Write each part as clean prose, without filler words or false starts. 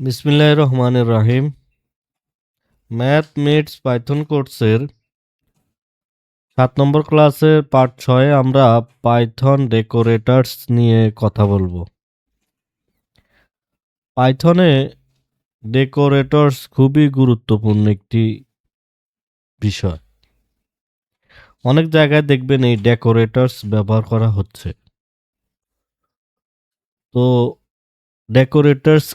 বিসমিল্লাহির রহমানির রহিম। Math meets Python কোর্সের 7 নম্বর ক্লাসের পার্ট 6 আমরা পাইথন ডেকোরেটরস নিয়ে কথা বলবো। পাইথনে ডেকোরেটরস খুবই গুরুত্বপূর্ণ একটি বিষয়। অনেক জায়গায় দেখবেন এই ডেকোরেটরস ব্যবহার করা হচ্ছে। তো ডেকোরেটরস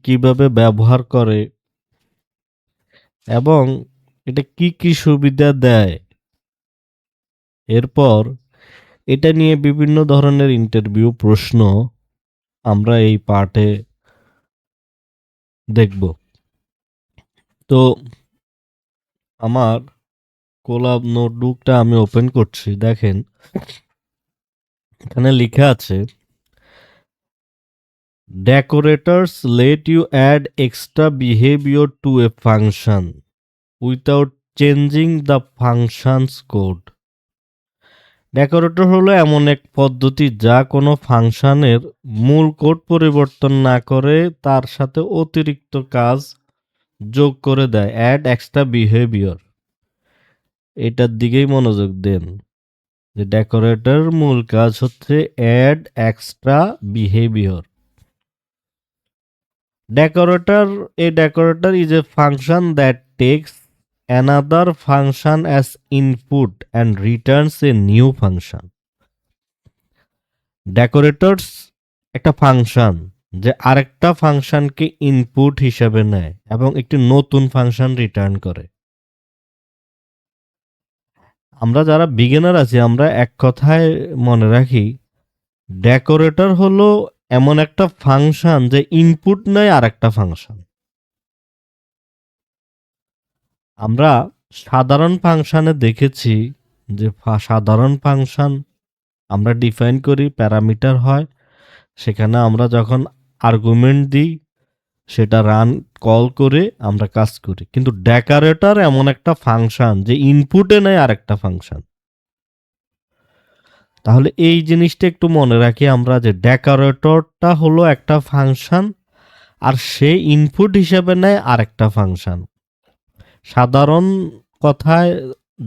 কিভাবে ব্যবহার করে এবং এটা কি সুবিধা দেয়, এরপর এটা নিয়ে বিভিন্ন ধরনের ইন্টারভিউ প্রশ্ন আমরা এই পার্টে দেখব। তো আমার কোলাব নোটবুকটা আমি ওপেন করছি। দেখেন এখানে লেখা আছে, decorators let you add extra behaviour to a function without changing the function's code. Decorator হলো এমন এক পদ্ধতি যা কোনো ফাংশনের মূল কোড পরিবর্তন না করে তার সাথে অতিরিক্ত কাজ যোগ করে দেয়। অ্যাড এক্সট্রা বিহেভিয়ার, এটার দিকেই মনোযোগ দেন। যে ডেকোরেটর মূল কাজ হচ্ছে add extra behaviour. Decorator is a function that takes another function as input and returns a new function. Decorators একটা ফাংশন যে আরেকটা ফাংশনকে ইনপুট হিসেবে নেয় এবং একটি নতুন ফাংশন রিটার্ন করে। আমরা যারা বিগিনার আছি আমরা এক কথায় মনে রাখি, ডেকোরেটর হলো এমন একটা ফাংশন যে ইনপুট নেয় আরেকটা ফাংশন। আমরা সাধারণ ফাংশনে দেখেছি যে সাধারণ ফাংশন আমরা ডিফাইন করি, প্যারামিটার হয়, সেখানে আমরা যখন আর্গুমেন্ট দিই সেটা রান কল করে আমরা কাজ করি। কিন্তু ডেকোরেটর এমন একটা ফাংশন যে ইনপুটে নেয় আরেকটা ফাংশন। তাহলে এই জিনিসটা একটু মনে রাখি আমরা, যে ডেকোরেটরটা হলো একটা ফাংশন আর সে ইনপুট হিসেবে নেয় আরেকটা ফাংশন। সাধারণ কথায়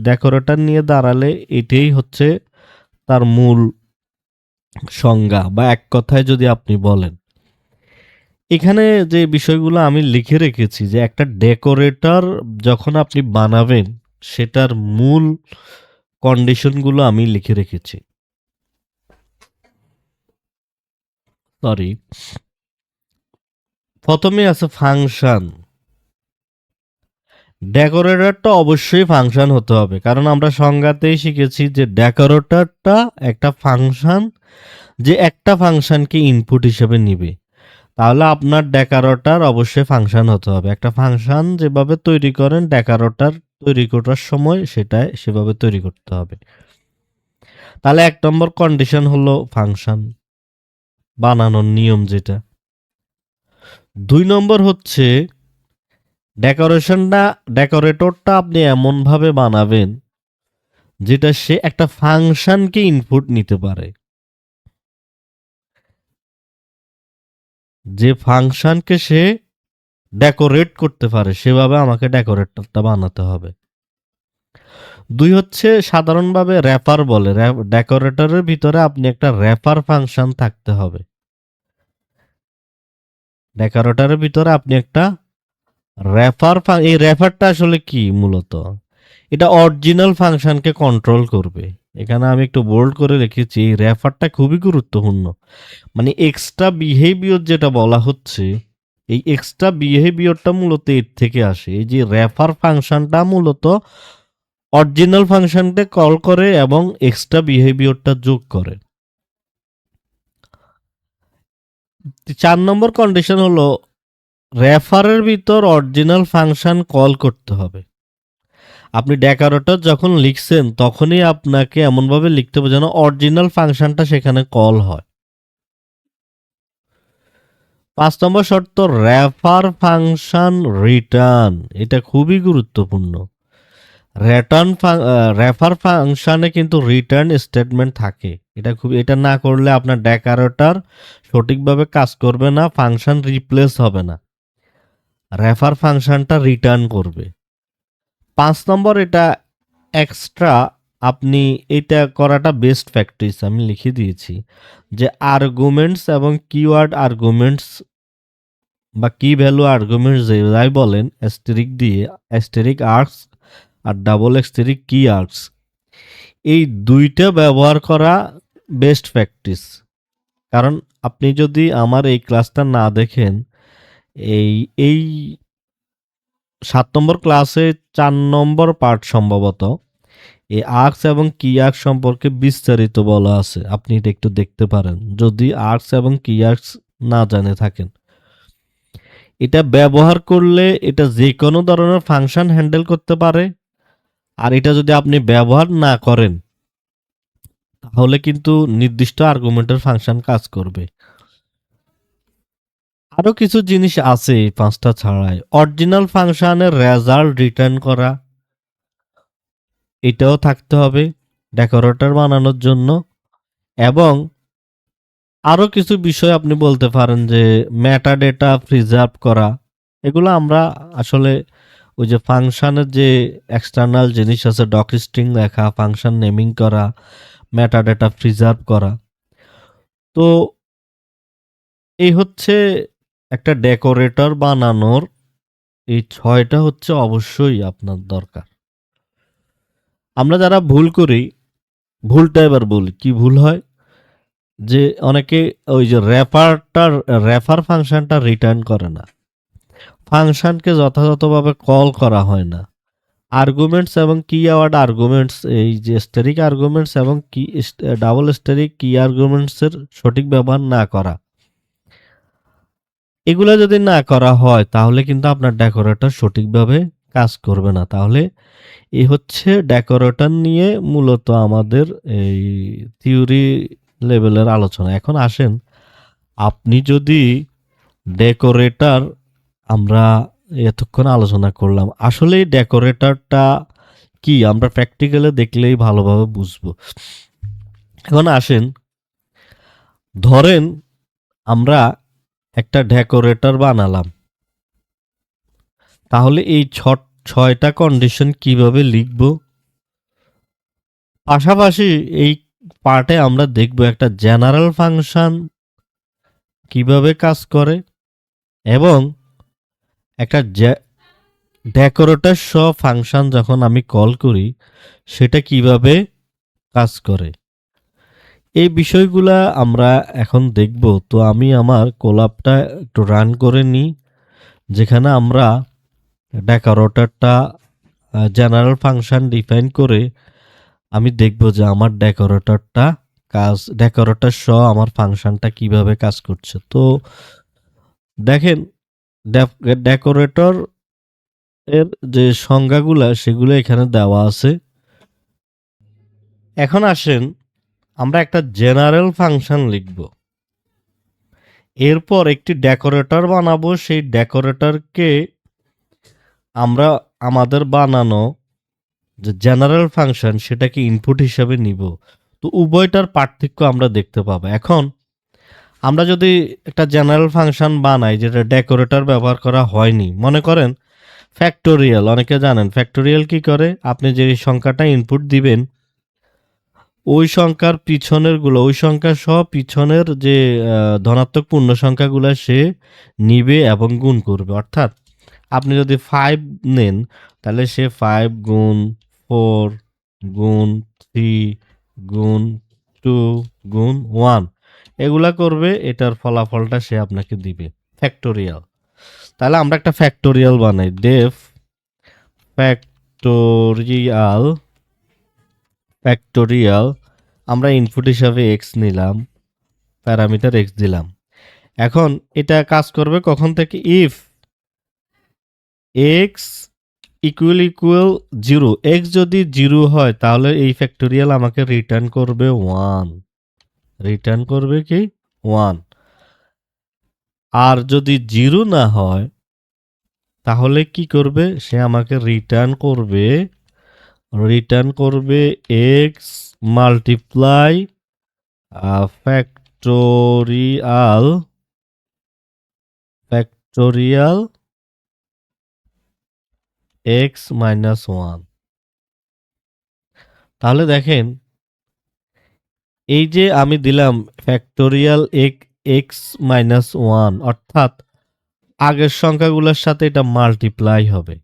ডেকোরেটর নিয়ে দাঁড়ালে এটাই হচ্ছে তার মূল সংজ্ঞা, বা এক কথায় যদি আপনি বলেন। এখানে যে বিষয়গুলো আমি লিখে রেখেছি, যে একটা ডেকোরেটর যখন আপনি বানাবেন সেটার মূল কন্ডিশনগুলো আমি লিখে রেখেছি। সরি, প্রথমে আছে ফাংশন। ডেকোরেটরটা অবশ্যই ফাংশন হতে হবে, কারণ আমরা সংজ্ঞাতেই শিখেছি যে ডেকোরেটরটা একটা ফাংশন যে একটা ফাংশনকে ইনপুট হিসেবে নিবে। তাহলে আপনার ডেকোরেটর অবশ্যই ফাংশন হতে হবে। একটা ফাংশন যেভাবে তৈরি করেন ডেকোরেটর তৈরি করার সময় সেভাবে তৈরি করতে হবে। তাহলে 1 নম্বর কন্ডিশন হলো ফাংশন বানানোর নিয়ম যেটা। 2 নম্বর হচ্ছে ডেকোরেটরটা আপনি এমনভাবে বানাবেন যেটা সে একটা ফাংশনকে ইনপুট নিতে পারে। যে ফাংশনকে সে ডেকোরেট করতে পারে সেভাবে আমাকে ডেকোরেটরটা বানাতে হবে। 2 হচ্ছে সাধারণভাবে র্যাপার বলে। ডেকোরেটরের ভিতরে আপনি একটা র্যাপার ফাংশন থাকতে হবে। ডেকোরেটরের ভিতরে আপনি একটা এই র্যাপারটা আসলে কি মূলত? এটা অরিজিনাল ফাংশনকে কন্ট্রোল করবে। এখানে আমি একটু বোল্ড করে রেখেছি, এই র্যাপারটা খুবই গুরুত্বপূর্ণ। মানে এক্সট্রা বিহেভিয়ার যেটা বলা হচ্ছে, এই এক্সট্রা বিহেভিয়ারটা মূলত এর থেকে আসে। এই যে র্যাপার ফাংশনটা মূলত অরিজিনাল ফাংশনকে কল করে এবং এক্সট্রা বিহেভিয়ারটা যোগ করে। 4 নম্বর কন্ডিশন হলো রেফারের ভিতর অরিজিনাল ফাংশন কল করতে হবে। আপনি ডেকোরেটর যখন লিখছেন তখনই আপনাকে এমনভাবে লিখতে হবে যেন অরিজিনাল ফাংশনটা সেখানে কল হয়। 5 নম্বর শর্ত, রেফার ফাংশন রিটার্ন। এটা খুবই গুরুত্বপূর্ণ। রেফার ফাংশনে কিন্তু রিটার্ন স্টেটমেন্ট থাকে। এটা না করলে আপনার ডেকোরেটর সঠিকভাবে কাজ করবে না, ফাংশন রিপ্লেস হবে না। রেফার ফাংশনটা রিটার্ন করবে। 5 নম্বর, এটা এক্সট্রা, আপনি এটা করাটা বেস্ট প্র্যাকটিস, আমি লিখে দিয়েছি যে আর্গুমেন্টস এবং কিওয়ার্ড আর্গুমেন্টস বা কি ভ্যালু আর্গুমেন্টস যাই বলেন অ্যাস্টেরিক দিয়ে, অ্যাস্টেরিক আর্কস আর ডাবল অ্যাস্টেরিক কি আর্কস, এই দুইটা ব্যবহার করা বেস্ট প্র্যাকটিস। কারণ আপনি যদি আমার এই ক্লাসটা না দেখেন, এই এই 7 নম্বর ক্লাসে 4 নম্বর পার্ট সম্ভবত এই আর্কস এবং কি আর্কস সম্পর্কে বিস্তারিত বলা আছে, আপনি এটা একটু দেখতে পারেন যদি আর্কস এবং কি আর্কস না জানে থাকেন। এটা ব্যবহার করলে এটা যে কোনো ধরনের ফাংশন হ্যান্ডেল করতে পারে, আর এটা যদি আপনি ব্যবহার না করেন তাহলে কিন্তু নির্দিষ্ট আর্গুমেন্টের ফাংশন কাজ করবে। আরো কিছু জিনিস আছে এই 5টা ছাড়াই। অরিজিনাল ফাংশনের রেজাল্ট রিটার্ন করা, এটাও থাকতে হবে ডেকোরেটর বানানোর জন্য। এবং আরো কিছু বিষয় আপনি বলতে পারেন যে মেটা ডেটা প্রিজার্ভ করা, এগুলো আমরা আসলে ওই যে ফাংশনের যে এক্সটার্নাল জিনিস আছে, ডক স্ট্রিং লেখা, ফাংশন নেমিং করা, মেটা ডেটা প্রিজার্ভ করা। তো এই হচ্ছে একটা ডেকোরেটর বানানোর এই 6টা হচ্ছে অবশ্যই আপনার দরকার। আমরা যারা ভুল করি, ভুলটা এবার বলি কি ভুল হয়, যে অনেকে ওই যে রেফার ফাংশনটা রিটার্ন করে না, ফাংশনকে যথাযথভাবে কল করা হয় না, আর্গুমেন্টস এবং কি ওয়ার্ড আর্গুমেন্টস, এই যে স্ট্যাটিক আর্গুমেন্টস এবং কি ডাবল স্ট্যাটিক কি আর্গুমেন্টসের সঠিক ব্যবহার না করা, এগুলো যদি না করা হয় তাহলে কিন্তু আপনার ডেকোরেটর সঠিকভাবে কাজ করবে না। তাহলে এই হচ্ছে ডেকোরেটর নিয়ে মূলত আমাদের এই থিওরি লেভেলের আলোচনা। এখন আসেন, আপনি যদি ডেকোরেটর, আমরা এতক্ষণ আলোচনা করলাম, আসলে এই ডেকোরেটরটা কি আমরা প্র্যাকটিক্যালে দেখলেই ভালোভাবে বুঝবো। এখন আসেন, ধরেন আমরা একটা ডেকোরেটর বানালাম, তাহলে এই 6টা কন্ডিশন কিভাবে লিখব, পাশাপাশি এই পার্টে আমরা দেখব একটা জেনারেল ফাংশন কিভাবে কাজ করে এবং একটা ডেকোরেটর সহ ফাংশন যখন আমি কল করি সেটা কিভাবে কাজ করে। এই বিষয়গুলা আমরা এখন দেখব। তো আমি আমার কোলাবটা একটু রান করে নিই, যেখানে আমরা ডেকোরেটরটা জেনারেল ফাংশন ডিফাইন করে আমি দেখব যে আমার ডেকোরেটর সহ আমার ফাংশনটা কিভাবে কাজ করছে। তো দেখেন, ডেকোরেটর এর যে সংজ্ঞাগুলা সেগুলো এখানে দেওয়া আছে। এখন আসেন, আমরা একটা জেনারেল ফাংশন লিখব, এরপর একটি ডেকোরেটর বানাবো, সেই ডেকোরেটরকে আমরা আমাদের বানানো যে জেনারেল ফাংশন সেটাকে ইনপুট হিসেবে নিব। তো উভয়টার পার্থক্য আমরা দেখতে পাবো। এখন আমরা যদি একটা জেনারেল ফাংশন বানাই যেটা ডেকোরেটর ব্যবহার করা হয়নি, মনে করেন ফ্যাক্টোরিয়াল, অনেকে জানেন ফ্যাক্টোরিয়াল কি করে, আপনি যে সংখ্যাটা ইনপুট দিবেন ওই সংখ্যার ওই সংখ্যা সহ পিছনের যে ধনাত্মক পূর্ণ সংখ্যাগুলো সে নিবে এবং গুণ করবে। অর্থাৎ আপনি যদি 5 নেন তাহলে সে 5 গুণ 4 গুণ 3 গুণ 2 গুণ 1 এগুলা করবে, এটার ফলাফলটা সে আপনাকে দিবে, ফ্যাক্টোরিয়াল। তাহলে আমরা একটা ফ্যাক্টোরিয়াল বানাই, ডেফ ফ্যাক্টোরিয়াল আমরা ইনপুট হিসাবে এক্স নিলাম, প্যারামিটার এক্স দিলাম। এখন এটা কাজ করবে কখন থেকে, ইফ এক্স ইকুয়াল 0, এক্স যদি 0 হয় তাহলে এই ফ্যাক্টোরিয়াল আমাকে রিটার্ন করবে 1, রিটার্ন করবে কি 1। আর যদি 0 না হয় তাহলে কি করবে, সে আমাকে রিটার্ন করবে x multiply factorial x minus one. তাহলে দেখেন এই যে আমি দিলাম ফ্যাক্টোরিয়াল এক্স মাইনাস ওয়ান, অর্থাৎ আগের সংখ্যাগুলোর সাথে এটা মাল্টিপ্লাই হবে।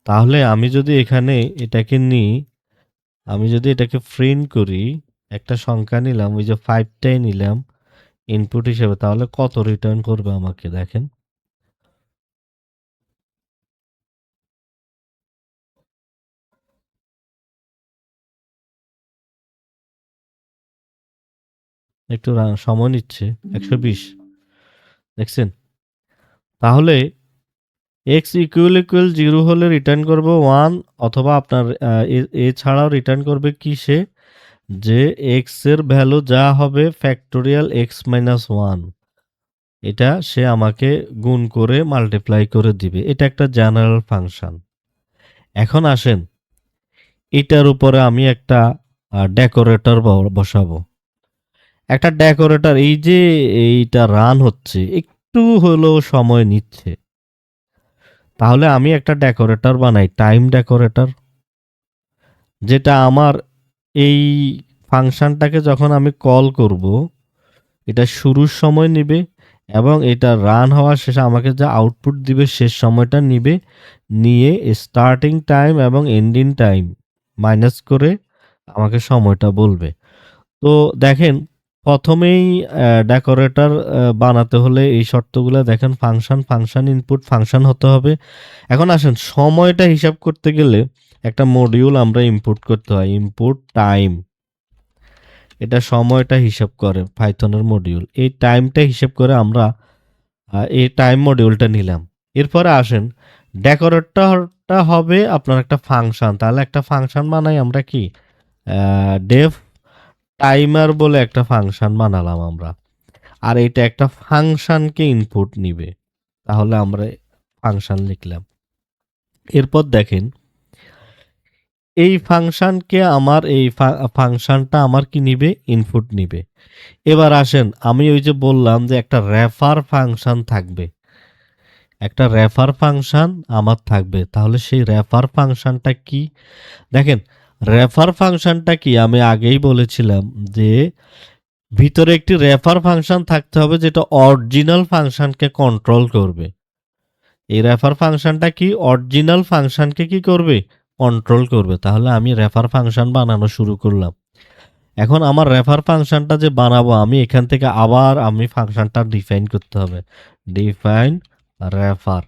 তাহলে আমি যদি এখানে এটাকে নিই, আমি যদি এটাকে প্রিন্ট করি, একটা সংখ্যা নিলাম, ওই যে 5টাই নিলাম ইনপুট হিসেবে, তাহলে কত রিটার্ন করবে আমাকে দেখেন। একটু সময় নিচ্ছে, 120 দেখছেন। তাহলে এক্স ইকুয়াল 0 হলে রিটার্ন করবে 1, অথবা আপনার এছাড়াও রিটার্ন করবে কি সে, যে এক্স এর ভ্যালু যা হবে ফ্যাক্টোরিয়াল এক্স মাইনাস ওয়ান, এটা সে আমাকে গুণ করে মাল্টিপ্লাই করে দিবে। এটা একটা জেনারেল ফাংশন। এখন আসেন এটার উপরে আমি একটা ডেকোরেটর বসাবো। একটা ডেকোরেটর, এই যে এইটা রান হচ্ছে একটু হলেও সময় নিচ্ছে, তাহলে আমি একটা ডেকোরেটর বানাই, টাইম ডেকোরেটর, যেটা আমার এই ফাংশনটাকে যখন আমি কল করব, এটা শুরুর সময় নিবে এবং এটা রান হওয়ার শেষে আমাকে যা আউটপুট দিবে শেষ সময়টা নিবে, নিয়ে স্টার্টিং টাইম এবং এন্ডিং টাইম মাইনাস করে আমাকে সময়টা বলবে। তো দেখেন প্রথমেই ডেকোরেটর বানাতে হলে এই শর্তগুলো দেখেন, ফাংশন ইনপুট ফাংশন হতে হবে। এখন আসেন সময়টা হিসাব করতে গেলে একটা মডিউল আমরা ইনপুট করতে হয়, ইনপুট টাইম। এটা সময়টা হিসাব করে পাইথনের মডিউল, এই টাইমটা হিসাব করে আমরা এই টাইম মডিউলটা নিলাম। এরপরে আসেন ডেকোরেটরটা হবে আপনার একটা ফাংশন। তাহলে একটা ফাংশন বানাই আমরা কি, ডেফ টাইমার বলে একটা ফাংশন বানালাম আমরা, আর এটা একটা ফাংশনকে ইনপুট নিবে, তাহলে আমরা ফাংশন লিখলাম। এরপর দেখেন এই ফাংশনকে আমার এই ফাংশনটা আমার কি নিবে, ইনপুট নিবে। এবার আসেন আমি ওই যে বললাম যে একটা রেফার ফাংশন থাকবে, একটা রেফার ফাংশন আমার থাকবে। তাহলে সেই রেফার ফাংশনটা কি, দেখেন রেফার ফাংশনটা কি, আমি আগেই বলেছিলাম যে ভিতরে একটি রেফার ফাংশন থাকতে হবে যেটা অরিজিনাল ফাংশনকে কন্ট্রোল করবে। এই রেফার ফাংশনটা কি, অরিজিনাল ফাংশনকে কি করবে, কন্ট্রোল করবে। তাহলে আমি রেফার ফাংশন বানানো শুরু করলাম। এখন আমার রেফার ফাংশনটা যে বানাবো, আমি এখান থেকে আবার আমি ফাংশনটা ডিফাইন করতে হবে, ডিফাইন রেফার,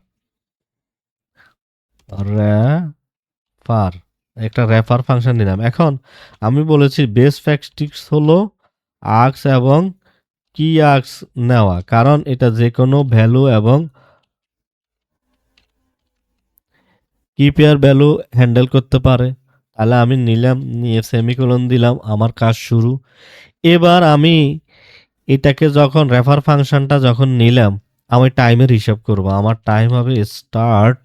রেফার একটা রেফার ফাংশন নিলাম। এখন আমি বলেছি বেস ফ্যাক্টরিক্স হলো আর্কস এবং কি আর্কস নেওয়া, কারণ এটা যে কোনো ভ্যালু এবং কি পেয়ার ভ্যালু হ্যান্ডেল করতে পারে। তাহলে আমি নিলাম, নিয়ে সেমিকোলন দিলাম, আমার কাজ শুরু। এবার আমি এটাকে যখন রেফার ফাংশনটা যখন নিলাম, আমি টাইমের হিসাব করব। আমার টাইম হবে স্টার্ট,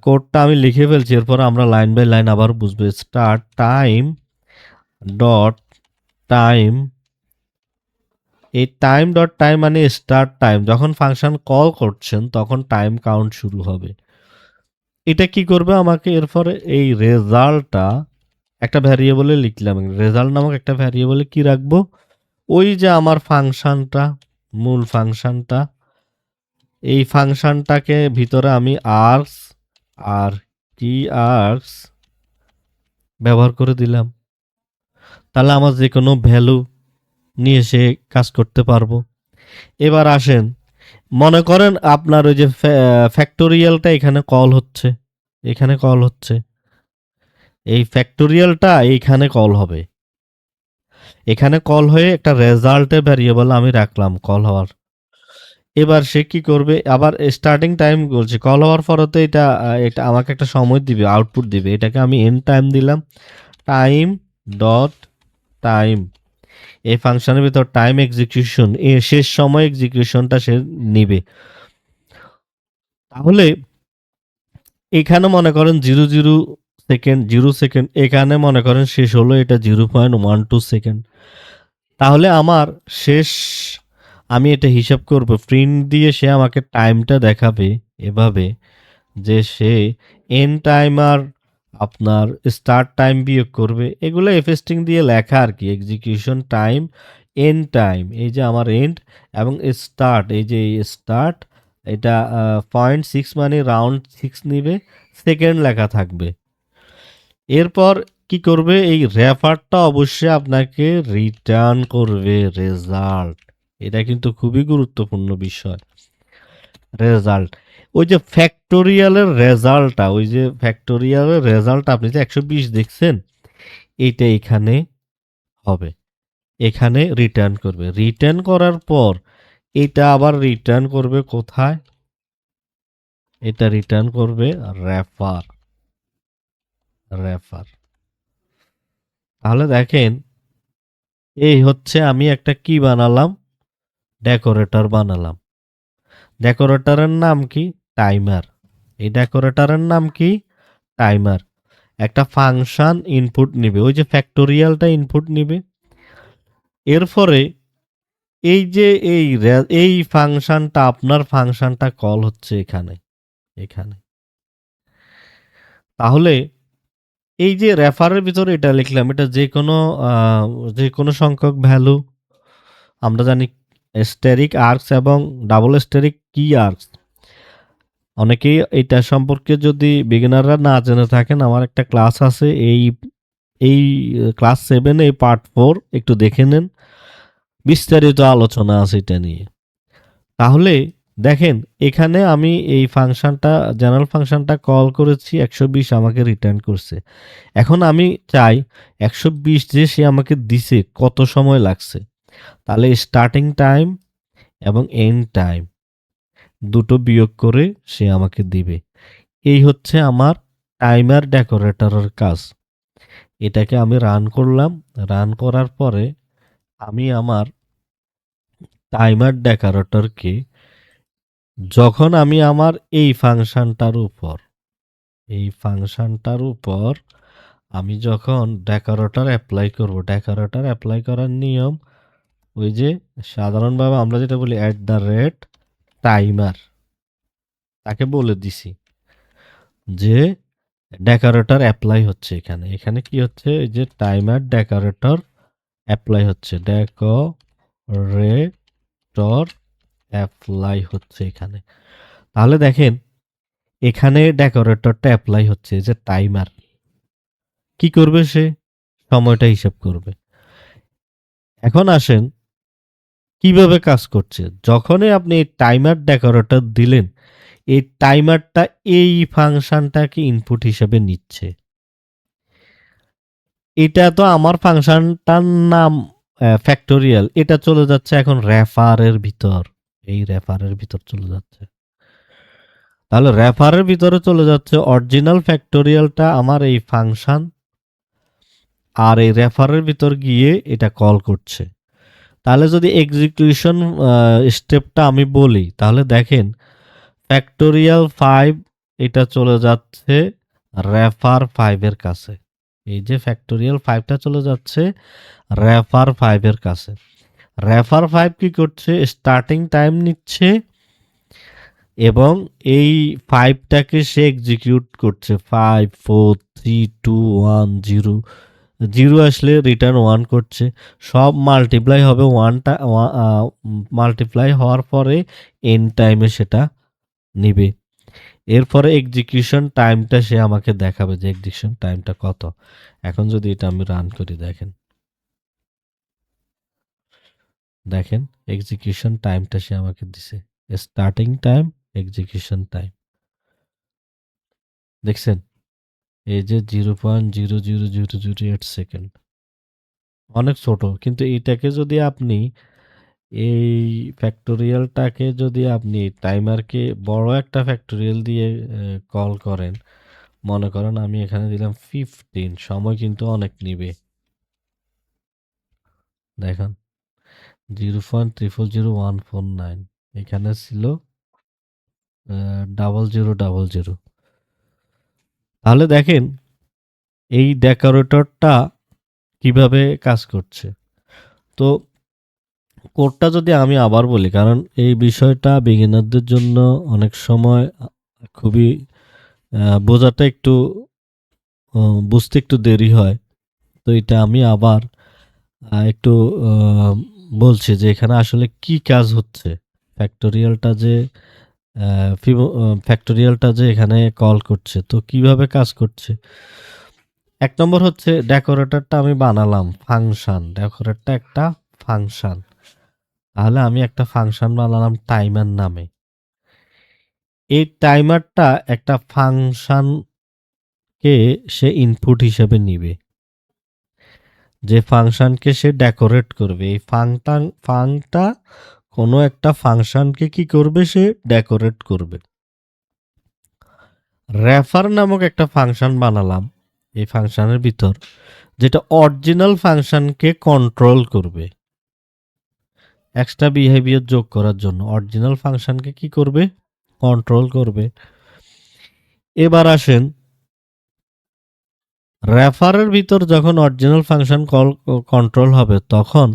কোডটা আমি লিখে ফেলছি, এরপর আমরা লাইন বাই লাইন আবার বুঝবো। স্টার্ট টাইম ডট টাইম, এই টাইম ডট টাইম মানে স্টার্ট টাইম, যখন ফাংশন কল করছেন তখন টাইম কাউন্ট শুরু হবে। এটা কি করবে আমাকে, এরপরে এই রেজাল্টটা একটা ভ্যারিয়েবলে লিখলাম, রেজাল্ট নামক একটা ভ্যারিয়েবলে কি রাখবো, ওই যে আমার ফাংশনটা, মূল ফাংশনটা, এই ফাংশনটাকে ভিতরে আমি আর্কস আর কি আর্কস ব্যবহার করে দিলাম। তাহলে আমার যে কোনো ভ্যালু নিয়ে সে কাজ করতে পারবো। এবার আসেন মনে করেন আপনার ওই যে ফ্যাক্টোরিয়ালটা এখানে কল হচ্ছে, এখানে কল হচ্ছে, এই ফ্যাক্টোরিয়ালটা এইখানে কল হবে, এখানে কল হয়ে একটা রেজাল্টের ভ্যারিয়েবল আমি রাখলাম কল হওয়ার। এবার সে কি করবে, আবার স্টার্টিং টাইম বলছে, কল হওয়ার পরে তো এটা এটা আমাকে একটা সময় দিবে, আউটপুট দিবে, এটাকে আমি এন্ড টাইম দিলাম, টাইম ডট টাইম। এই ফাংশনের ভিতর টাইম এক্সিকিউশন, এ শেষ সময় এক্সিকিউশনটা সে নিবে। তাহলে এখানে মনে করেন 0.0 সেকেন্ড, 0 সেকেন্ড, এখানে মনে করেন শেষ হলো এটা 0.12 সেকেন্ড। তাহলে আমার শেষ, আমি এটা হিসাব করব, প্রিন্ট দিয়ে সে আমাকে টাইমটা দেখাবে এভাবে যে সে এন্ড টাইম আর আপনার স্টার্ট টাইম বিয়োগ করবে, এগুলো এফএস্টিং দিয়ে লেখা আর কি। এক্সিকিউশন টাইম, এন্ড টাইম, এই যে আমার এন্ড, এবং স্টার্ট, এই যে স্টার্ট, এটা 0.6 মানে রাউন্ড 6 নিবে, সেকেন্ড লেখা থাকবে। এরপর কি করবে, এই রেফারটা অবশ্যই আপনাকে রিটার্ন করবে রেজাল্ট। এটা কিন্তু খুবই গুরুত্বপূর্ণ বিষয়, রেজাল্ট। ওই যে ফ্যাক্টোরিয়ালের রেজাল্টটা, ওই যে ফ্যাক্টোরিয়ালের রেজাল্ট আপনি যে 120 দেখছেন, এইটা এখানে হবে, এখানে রিটার্ন করবে। রিটার্ন করার পর এটা আবার রিটার্ন করবে কোথায়, এটা রিটার্ন করবে রেফার, রেফার। তাহলে দেখেন, এই হচ্ছে আমি একটা কি বানালাম, ডেকোরেটর বানালাম। ডেকোরেটরের নাম কি, টাইমার। এই ডেকোরেটরের নাম কি, টাইমার। একটা ফাংশন ইনপুট নিবে, ওই যে ফ্যাক্টোরিয়ালটা ইনপুট নিবে। এরপরে এই যে এই ফাংশনটা, আপনার ফাংশনটা কল হচ্ছে এখানে, এখানে। তাহলে এই যে রেফারের ভিতরে এটা লিখলাম, এটা যে কোনো সংখ্যক ভ্যালু, আমরা জানি স্টেরিক আর্কস এবং ডাবল স্টেরিক কি আর্কস। অনেকেই এটা সম্পর্কে যদি বিগিনাররা না জেনে থাকেন, আমার একটা ক্লাস আছে, এই এই ক্লাস 7 এই পার্ট 4 একটু দেখে নেন, বিস্তারিত আলোচনা আছে এটা নিয়ে। তাহলে দেখেন, এখানে আমি এই ফাংশনটা, জেনারেল ফাংশনটা কল করেছি, 120 আমাকে রিটার্ন করছে। এখন আমি চাই 120 যে সে আমাকে দিছে কত সময় লাগছে, তাহলে স্টার্টিং টাইম এবং এন্ড টাইম দুটো বিয়োগ করে সে আমাকে দিবে। এই হচ্ছে আমার টাইমার ডেকোরেটরের কাজ। এটাকে আমি রান করলাম, রান করার পরে আমি আমার টাইমার ডেকোরেটরকে, যখন আমি আমার এই ফাংশনটার উপর, এই ফাংশনটার উপর আমি যখন ডেকোরেটর অ্যাপ্লাই করব, ডেকোরেটর অ্যাপ্লাই করার নিয়ম ওই যে সাধারণভাবে আমরা যেটা বলি @টাইমার, তাকে বলে দিছি যে ডেকোরেটর অ্যাপ্লাই হচ্ছে এখানে। এখানে কি হচ্ছে, এই যে টাইমার ডেকোরেটর অ্যাপ্লাই হচ্ছে, ডেকোরেটর অ্যাপ্লাই হচ্ছে এখানে। তাহলে দেখেন, এখানে ডেকোরেটরটা অ্যাপ্লাই হচ্ছে, যে টাইমার কি করবে, সে সময়টা হিসাব করবে। এখন আসেন কিভাবে কাজ করছে। যখনই আপনি এই টাইমার ডেকোরেটর দিলেন, এই টাইমারটা এই ফাংশনটাকে ইনপুট হিসেবে নিচ্ছে। এটা তো আমার ফাংশনটার নাম ফ্যাক্টোরিয়াল, এটা চলে যাচ্ছে এখন রেফারের ভিতর, এই রেফারের ভিতর চলে যাচ্ছে। তাহলে রেফারের ভিতরে চলে যাচ্ছে অরিজিনাল ফ্যাক্টোরিয়ালটা আমার এই ফাংশন, আর এই রেফারের ভিতর গিয়ে এটা কল করছে। তাহলে যদি এক্সিকিউশন স্টেপটা আমি বলি, তাহলে দেখেন ফ্যাক্টোরিয়াল 5 এটা চলে যাচ্ছে রেফার 5 এর কাছে। এই যে ফ্যাক্টোরিয়াল 5টা চলে যাচ্ছে রেফার 5 এর কাছে। রেফার 5 কি করছে, স্টার্টিং টাইম নিচ্ছে এবং এই 5টাকে সে এক্সিকিউট করছে। 5 4 3 2 1 0, 0 আসলে রিটার্ন 1 করছে। সব মাল্টিপ্লাই হবে, ওয়ানটা মাল্টিপ্লাই হওয়ার পরে এন্ড টাইমে সেটা নিবে। এরপরে এক্সিকিউশন টাইমটা সে আমাকে দেখাবে যে এক্সিকিউশন টাইমটা কত। এখন যদি এটা আমি রান করি, দেখেন, দেখেন এক্সিকিউশন টাইমটা সে আমাকে দিছে, স্টার্টিং টাইম, এক্সিকিউশন টাইম, দেখছেন এই যে 0.00008 সেকেন্ড, অনেক ছোট। কিন্তু এইটাকে যদি আপনি, এই ফ্যাক্টোরিয়ালটাকে যদি আপনি টাইমারকে বড় একটা ফ্যাক্টোরিয়াল দিয়ে কল করেন, মনে করেন আমি এখানে দিলাম 15, সময় কিন্তু অনেক নিবে। দেখেন 0.340149, এখানে ছিল 0000। তাহলে দেখেন এই ডেকোরেটরটা কিভাবে কাজ করছে। তো কোডটা যদি আমি আবার বলি, কারণ এই বিষয়টা বিগিনারদের জন্য অনেক সময় খুবই বোঝাটা একটু বুঝতে একটু দেরি হয়। তো এটা আমি আবার একটু বলছি যে এখানে আসলে কি কাজ হচ্ছে। ফ্যাক্টোরিয়ালটা যে ফ্যাক্টোরিয়ালটা যে এখানে কল করছে, তো কিভাবে কাজ করছে। এক নম্বর হচ্ছে ডেকোরেটরটা আমি বানালাম ফাংশন, ডেকোরেটরটা একটা ফাংশন। তাহলে আমি একটা ফাংশন বানালাম টাইমার নামে। এই টাইমারটা একটা ফাংশনকে সে ইনপুট হিসেবে নিবে, যে ফাংশনকে সে ডেকোরেট করবে। এই ফাংটা কোনো একটা ফাংশনকে কি করবে, সে ডেকোরেট করবে। রেফার নামক একটা ফাংশন বানালাম এই ফাংশনের ভিতর, যেটা অরিজিনাল ফাংশনকে কন্ট্রোল করবে। এক্সট্রা বিহেভিয়ার যোগ করার জন্য অরিজিনাল ফাংশনকে কি করবে, কন্ট্রোল করবে। এবার আসেন, রেফারের ভিতর যখন অরিজিনাল ফাংশন কন্ট্রোল হবে, তখন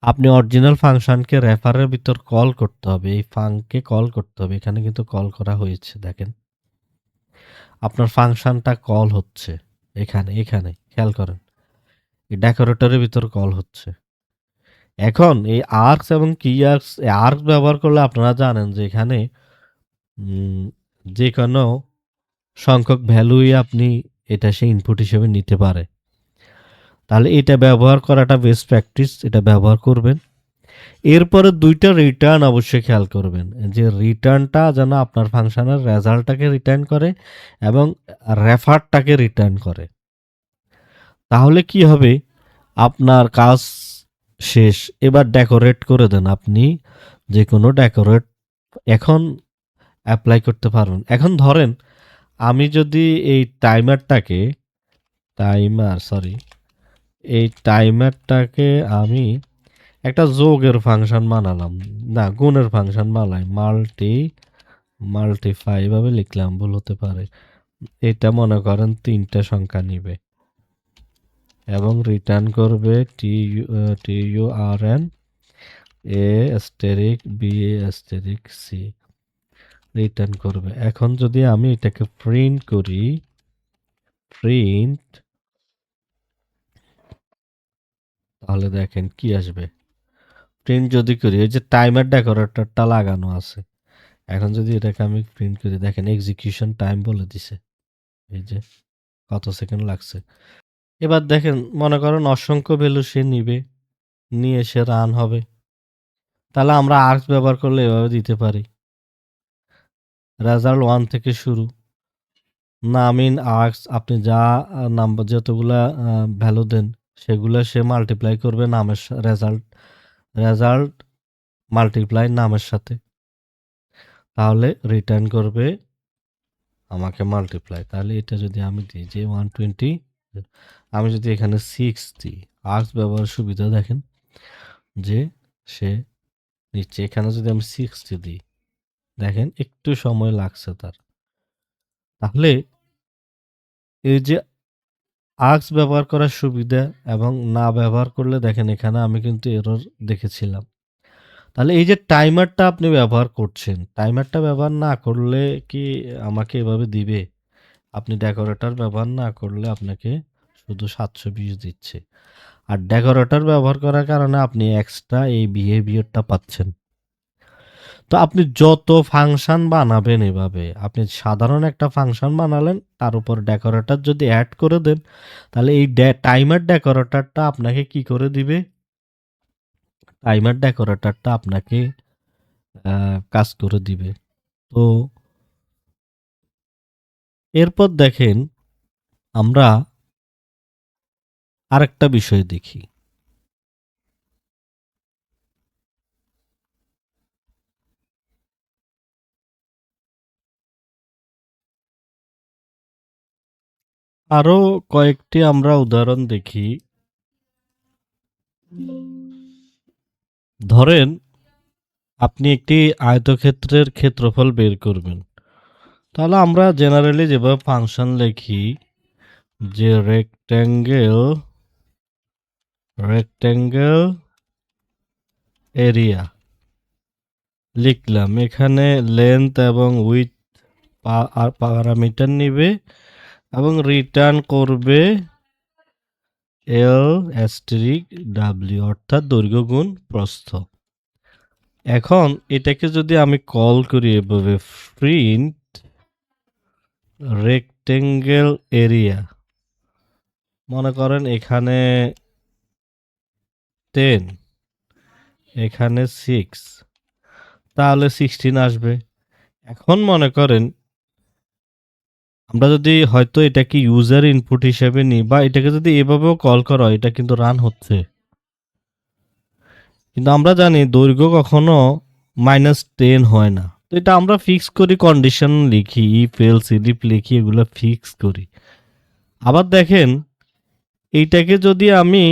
আপনি অরিজিনাল ফাংশনকে রেফারের ভিতর কল করতে হবে, এই ফাংকে কল করতে হবে। এখানে কিন্তু কল করা হয়েছে, দেখেন আপনার ফাংশনটা কল হচ্ছে এখানে, এখানে খেয়াল করেন, এই ডেকোরেটরের ভিতর কল হচ্ছে। এখন এই আর্কস এবং কি আর্কস, আর্কস ব্যবহার করলে আপনারা জানেন যে এখানে যে কোনো সংখ্যক ভ্যালুই আপনি এটা সে ইনপুট হিসেবে নিতে পারে। তাহলে এটা ব্যবহার করাটা বেস্ট প্র্যাকটিস, এটা ব্যবহার করবেন। এরপরে দুইটা রিটার্ন অবশ্যই খেয়াল করবেন, যে রিটার্নটা যেন আপনার ফাংশনের রেজাল্টটাকে রিটার্ন করে এবং রেফারটাকে রিটার্ন করে। তাহলে কি হবে, আপনার কাজ শেষ। এবার ডেকোরেট করে দেন, আপনি যে কোনো ডেকোরেট এখন অ্যাপ্লাই করতে পারবেন। এখন ধরেন আমি যদি এই টাইমারটাকে আমি একটা যোগের ফাংশন বানালাম, না গুণের ফাংশন বানাই, মাল্টিফাই এভাবে লিখলাম, ভুল হতে পারে। এটা মনে করেন 3টা সংখ্যা নিবে এবং রিটার্ন করবে TURN A*B*C রিটার্ন করবে। এখন যদি আমি এটাকে প্রিন্ট করি, তাহলে দেখেন কি আসবে। প্রিন্ট যদি করি, এই যে টাইমার ডেকোরেটরটা লাগানো আছে, এখন যদি এটাকে আমি প্রিন্ট করি, দেখেন এক্সিকিউশন টাইম বলে দিছে, এই যে কত সেকেন্ড লাগছে। এবার দেখেন, মনে করেন অসংখ্য ভ্যালু সে নিবে, নিয়ে সে রান হবে। তাহলে আমরা আর্কস ব্যবহার করলে এভাবে দিতে পারি, রেজাল্ট 1 থেকে শুরু, নামিন আর্কস, আপনি যা নাম্বার যতগুলা ভ্যালু দেন সেগুলো সে মাল্টিপ্লাই করবে নামের রেজাল্ট মাল্টিপ্লাই নামের সাথে, তাহলে রিটার্ন করবে আমাকে মাল্টিপ্লাই। তাহলে এটা যদি আমি দিই যে 120, আমি যদি এখানে 6 দিই, আর্কস ব্যবহার সুবিধা দেখেন যে সে নিচ্ছে। এখানে যদি আমি 60 দিই, দেখেন একটু সময় লাগছে তার। তাহলে এই যে আর্কস ব্যবহার করার সুবিধা এবং না ব্যবহার করলে, দেখেন এখানে আমি কিন্তু এরর দেখেছিলাম। তাহলে এই যে টাইমারটা আপনি ব্যবহার করছেন, টাইমারটা ব্যবহার না করলে কি আমাকে এভাবে দিবে? আপনি ডেকোরেটর ব্যবহার না করলে আপনাকে শুধু 720 দিচ্ছে। আর ডেকোরেটর ব্যবহার করার কারণে আপনি এক্সট্রা এই বিহেভিয়ারটা পাচ্ছেন। তো আপনি যত ফাংশন বানাবেন, এভাবে আপনি সাধারণ একটা ফাংশন বানালেন, তার উপর ডেকোরেটর যদি অ্যাড করে দেন, তাহলে এই টাইমার ডেকোরেটরটা আপনাকে কি করে দিবে, টাইমার ডেকোরেটরটা আপনাকে কাজ করে দিবে। তো এরপর দেখেন, আমরা আরেকটা বিষয় দেখি। আরো কয়েকটি আমরা উদাহরণ দেখি। ধরেন আপনি একটি আয়তক্ষেত্রের ক্ষেত্রফল বের করবেন। তাহলে আমরা জেনারেলি যেভাবে ফাংশন লিখি, যে রেক্ট্যাঙ্গেল এরিয়া লিখলাম, এখানে লেন্থ এবং উইথ প্যারামিটার নিবে এবং রিটার্ন করবে এল অ্যাস্টেরিক ডাব্লিউ, অর্থাৎ দৈর্ঘ্য গুণ প্রস্থ। এখন এটাকে যদি আমি কল করি এভাবে, প্রিন্ট রেক্টেঙ্গেল এরিয়া, মনে করেন এখানে 10, এখানে 6, তাহলে 16 আসবে। এখন মনে করেন আমরা যদি হয়তো এটাকে ইউজার ইনপুট হিসেবে নিই বা এটাকে যদি এভাবেও কল করা হয়, এটা কিন্তু রান হচ্ছে। কিন্তু আমরা জানি দৈর্ঘ্য কখনো -10 হয় না। তো এটা আমরা ফিক্স করি, কন্ডিশন লিখি, ইফ এলস ইফ লিখি, এগুলো ফিক্স করি। আবার দেখেন এইটাকে যদি আমি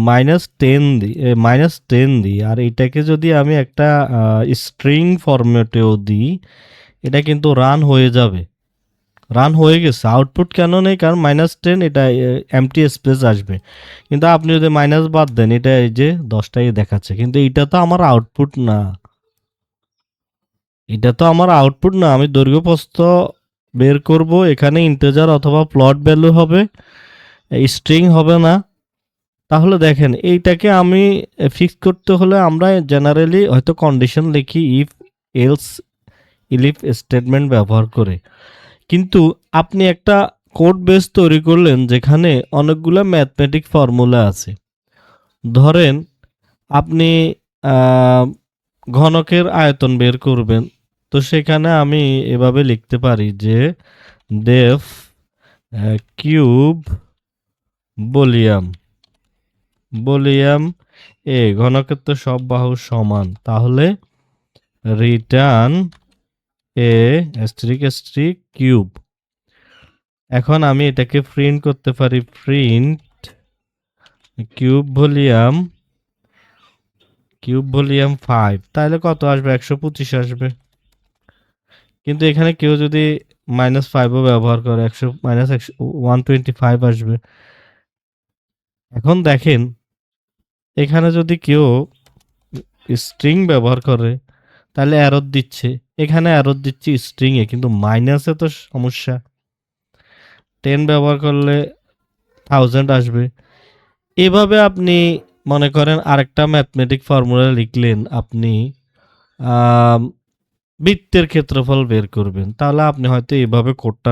-10 দিই আর এইটাকে যদি আমি একটা স্ট্রিং ফরম্যাটেও দিই, এটা কিন্তু রান হয়ে যাবে। রান হয়ে গেছে। আউটপুট কেন নেই? কারণ -10 এটা এমটি স্পেস আসবে। কিন্তু আপনি যদি মাইনাস বাদ দেন, এটা এই যে 10টাই দেখাচ্ছে, কিন্তু এটা তো আমার আউটপুট না। এটা তো আমার আউটপুট না। আমি দৈর্ঘ্য প্রস্থ বের করব, এখানে ইন্টিজার অথবা ফ্লোট ভ্যালু হবে, স্ট্রিং হবে না। তাহলে দেখেন এইটাকে আমি ফিক্স করতে হলে আমরা জেনারেলি হয়তো কন্ডিশন লিখি, ইফ এলস ইলিফ স্টেটমেন্ট ব্যবহার করে। কিন্তু আপনি একটা কোড বেস তৈরি করলেন যেখানে অনেকগুলো ম্যাথমেটিক ফর্মুলা আছে। ধরেন আপনি ঘনকের আয়তন বের করবেন, তো সেখানে আমি এভাবে লিখতে পারি যে ডেফ কিউব ভলিউম এ, ঘনকের তো সব বাহু সমান, তাহলে রিটার্ন এ স্ট্রিক কিউব। এখন আমি এটাকে প্রিন্ট করতে পারি, প্রিন্ট কিউব ভলিউম 5, তাহলে কত আসবে? 125 আসবে। কিন্তু এখানে কেউ যদি -5ও ব্যবহার করে, -125 আসবে। এখন দেখেন এখানে যদি কেউ স্ট্রিং ব্যবহার করে, তাহলে এরর দিচ্ছে, এখানে এরর দিচ্ছি স্ট্রিংয়ে, কিন্তু মাইনাসে তো সমস্যা। 10 ব্যবহার করলে 1000 আসবে। এভাবে আপনি মনে করেন আরেকটা ম্যাথমেটিক ফর্মুলা লিখলেন, আপনি বৃত্তের ক্ষেত্রফল বের করবেন, তাহলে আপনি হয়তো এভাবে কোডটা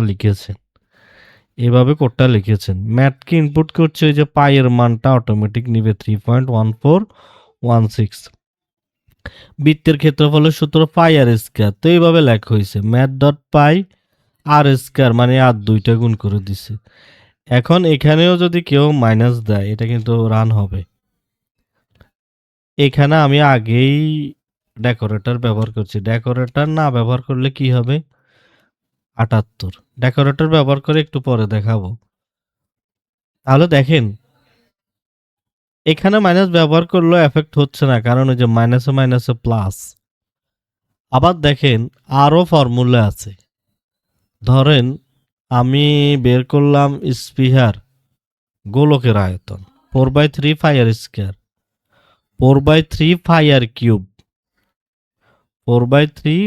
লিখেছেন। ম্যাথকে ইনপুট করছে, ওই যে পাইয়ের মানটা অটোমেটিক নিবে 3.1416। বৃত্তের ক্ষেত্রফলের সূত্র পাই আর স্কয়ার, তো এইভাবে লেখা হয়েছে ম্যাথ ডট পাই আর স্কয়ার, মানে আর দুইটা গুণ করে দিছে। এখন এখানেও যদি কেউ মাইনাস দেয়, এটা কিন্তু রান হবে। এখানে আমি আগেই ডেকোরেটর ব্যবহার করছি, ডেকোরেটর না ব্যবহার করলে কি হবে? 78। ডেকোরেটর ব্যবহার করে একটু পরে দেখাবো। তাহলে দেখেন এখানে মাইনাস ব্যবহার করলেও এফেক্ট হচ্ছে না, কারণ ওই যে মাইনাসে মাইনাসে প্লাস। আবার দেখেন আরও ফর্মুলা আছে। ধরেন আমি বের করলাম স্পিহার, গোলকের আয়তন 4/3 পাই আর স্কয়ার, 4/3 পাই আর কিউব, 4/3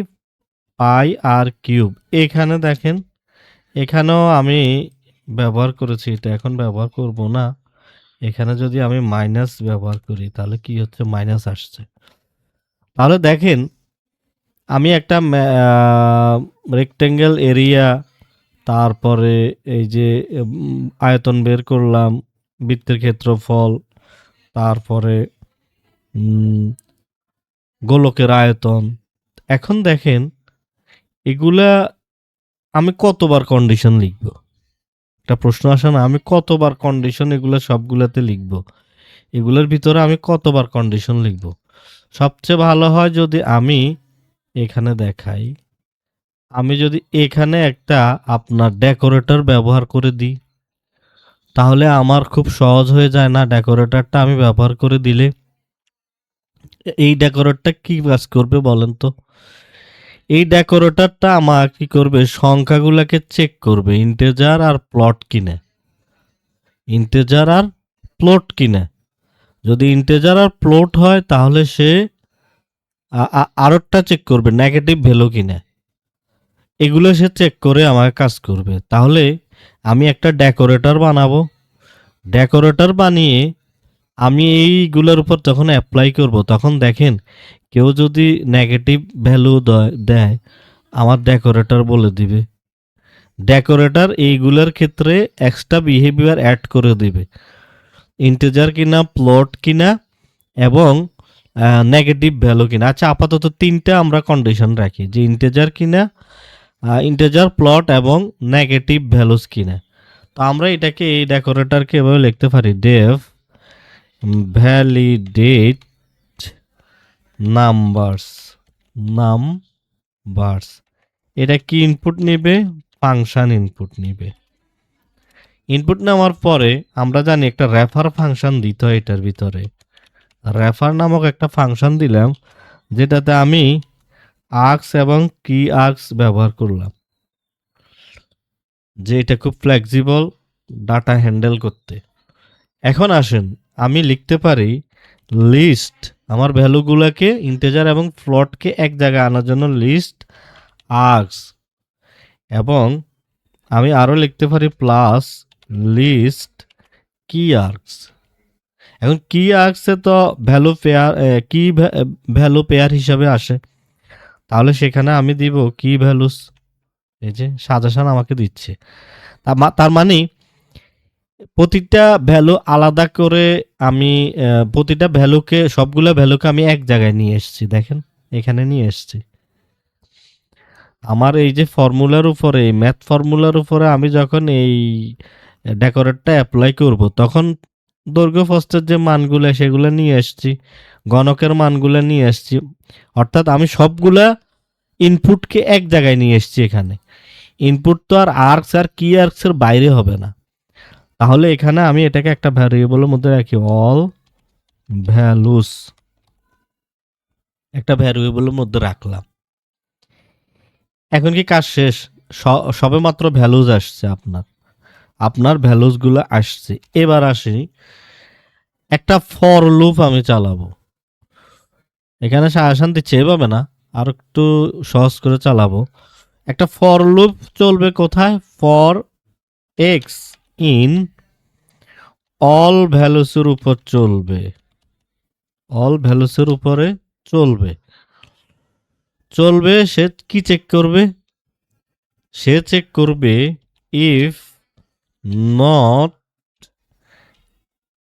পাই আর কিউব। এখানে দেখেন এখানেও আমি ব্যবহার করেছি, এটা এখন ব্যবহার করব না। এখানে যদি আমি মাইনাস ব্যবহার করি, তাহলে কি হচ্ছে? মাইনাস আসছে। তাহলে দেখেন আমি একটা রেক্টেঙ্গেল এরিয়া, তারপরে এই যে আয়তন বের করলাম, বৃত্তের ক্ষেত্রফল, তারপরে গোলকের আয়তন। এখন দেখেন এগুলা আমি কতবার কন্ডিশন লিখব? একটা প্রশ্ন আসে না, আমি কতবার কন্ডিশন এগুলো সবগুলাতে লিখব? এগুলোর ভিতরে আমি কতবার কন্ডিশন লিখব? সবচেয়ে ভালো হয় যদি আমি এখানে দেখাই, আমি যদি এখানে একটা আপনার ডেকোরেটর ব্যবহার করে দিই, তাহলে আমার খুব সহজ হয়ে যায় না? ডেকোরেটরটা আমি ব্যবহার করে দিলে এই ডেকোরেটরটা কি কাজ করবে বলেন তো? এই ডেকোরেটরটা আমার কি করবে? সংখ্যাগুলোকে চেক করবে, ইন্টিজার আর প্লট কিনা। যদি ইন্টিজার আর প্লট হয়, তাহলে সে আরেকটা চেক করবে নেগেটিভ ভ্যালু কিনা। এগুলো সে চেক করে আমাকে কাজ করবে। তাহলে আমি একটা ডেকোরেটর বানাবো। ডেকোরেটর বানিয়ে আমি এইগুলোর উপর যখন অ্যাপ্লাই করব, তখন দেখেন কেউ যদি নেগেটিভ ভ্যালু দেয়, আমার ডেকোরেটর বলে দিবে। ডেকোরেটর এইগুলোর ক্ষেত্রে এক্সট্রা বিহেভিয়ার অ্যাড করে দিবে, ইন্টিজার কিনা, প্লট কিনা এবং নেগেটিভ ভ্যালু কিনা। আচ্ছা, আপাতত তিনটা আমরা কন্ডিশন রাখি, যে ইন্টিজার কিনা, ইন্টিজার, প্লট এবং নেগেটিভ ভ্যালুস কিনা। তো আমরা এটাকে, এই ডেকোরেটরকে এভাবে লিখতে পারি, ডেভ ভ্যালিডেট নাম্বারস। এটা কি ইনপুট নেবে? ফাংশন ইনপুট নেবে। ইনপুট নেওয়ার পরে আমরা জানি একটা রেফার ফাংশন দিতে হয় এটার ভিতরে। রেফার নামক একটা ফাংশন দিলাম, যেটাতে আমি আর্কস এবং কি আর্কস ব্যবহার করলাম, যে এটা খুব ফ্লেক্সিবল ডাটা হ্যান্ডেল করতে। এখন আসেন, আমি লিখতে পারি লিস্ট, আমার ভ্যালুগুলোকে, ইন্টিজার এবং ফ্লোটকে এক জায়গায় আনার জন্য লিস্ট আর্কস, এবং আমি আরও লিখতে পারি প্লাস লিস্ট কি আর্কস। এখন কি আর্কসে তো ভ্যালু পেয়ার, কি ভ্যালু পেয়ার হিসাবে আসে, তাহলে সেখানে আমি দিব কি ভ্যালুস। এই যে সাজেশন আমাকে দিচ্ছে, তার মানে প্রতিটা ভ্যালু আলাদা করে আমি প্রতিটা ভ্যালুকে, সবগুলো ভ্যালুকে আমি এক জায়গায় নিয়ে এসেছি। দেখেন এখানে নিয়ে এসেছি। আমার এই যে ফর্মুলার উপরে, ম্যাথ ফর্মুলার উপরে আমি যখন এই ডেকোরেটটা অ্যাপ্লাই করব, তখন দৈর্ঘ্য প্রস্থের যে মানগুলো সেগুলো নিয়ে এসেছি, গণকের মানগুলো নিয়ে এসেছি। অর্থাৎ আমি সবগুলা ইনপুটকে এক জায়গায় নিয়ে এসেছি। এখানে ইনপুট তো আর আর্কস আর কি আর্কসের বাইরে হবে না। তাহলে এখানে আমি এটাকে একটা ভ্যারিয়েবলের মধ্যে রাখি, অল ভ্যালুস, একটা ভ্যারিয়েবলের মধ্যে রাখলাম। এখন কি কাজ শেষ? সবে মাত্র ভ্যালুজ আসছে, আপনার ভ্যালুসগুলো আসছে। এবার আসি, একটা ফর লুপ আমি চালাবো। এখানে সাজেশন দিচ্ছে, এভাবে না, আর একটু সহজ করে চালাবো। একটা ফর লুপ চলবে কোথায়? ফর এক্স ইন অল ভ্যালুসের উপর চলবে, অল ভ্যালুসের উপরে চলবে। সে কি চেক করবে? সে চেক করবে ইফ নট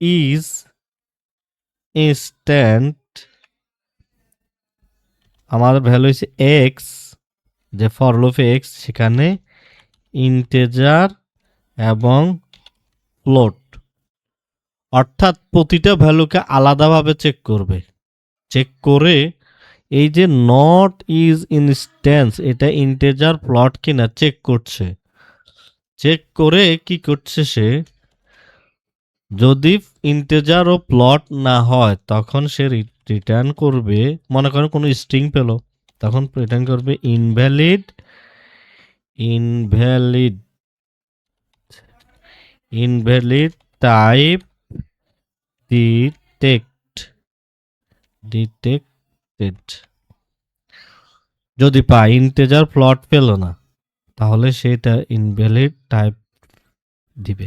ইজ ইনস্ট্যান্ট, আমাদের ভ্যালু হচ্ছে এক্স, যে ফর লুপে এক্স, সেখানে ইন্টিজার এবং ফ্লোট, অর্থাৎ প্রতিটা ভ্যালুকে আলাদাভাবে চেক করবে। চেক করে এই যে নট ইজ ইনস্ট্যান্স, এটা ইন্টিজার প্লট কিনা চেক করছে। চেক করে কি করছে সে, যদি ইন্টিজার ও প্লট না হয় তখন সে রিটার্ন করবে, মনে করেন কোনো স্ট্রিং পেল, তখন রিটার্ন করবে ইনভ্যালিড টাইপ ডিটেক্টেড। যদি পাই ইন্টিজার প্লট পেল না, তাহলে সেটা ইনভ্যালিড টাইপ দিবে।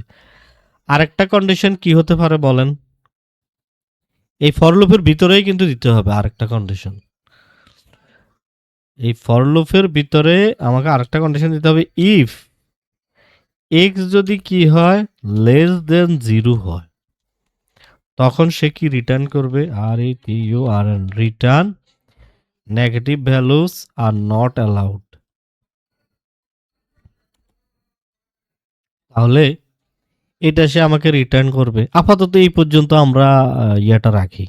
আরেকটা কন্ডিশন কি হতে পারে বলেন? এই ফর লুপের ভিতরেই কিন্তু দিতে হবে আরেকটা কন্ডিশন। এই ফর লুপের ভিতরে আমাকে আরেকটা কন্ডিশন দিতে হবে, ইফ এক্স যদি কি হয়, লেস দেন 0 হয়, তখন সে কি রিটার্ন করবে? RETURN, return negative values are not allowed. তাহলে এটা সে আমাকে রিটার্ন করবে। আপাতত এই পর্যন্ত আমরা ইয়েটা রাখি,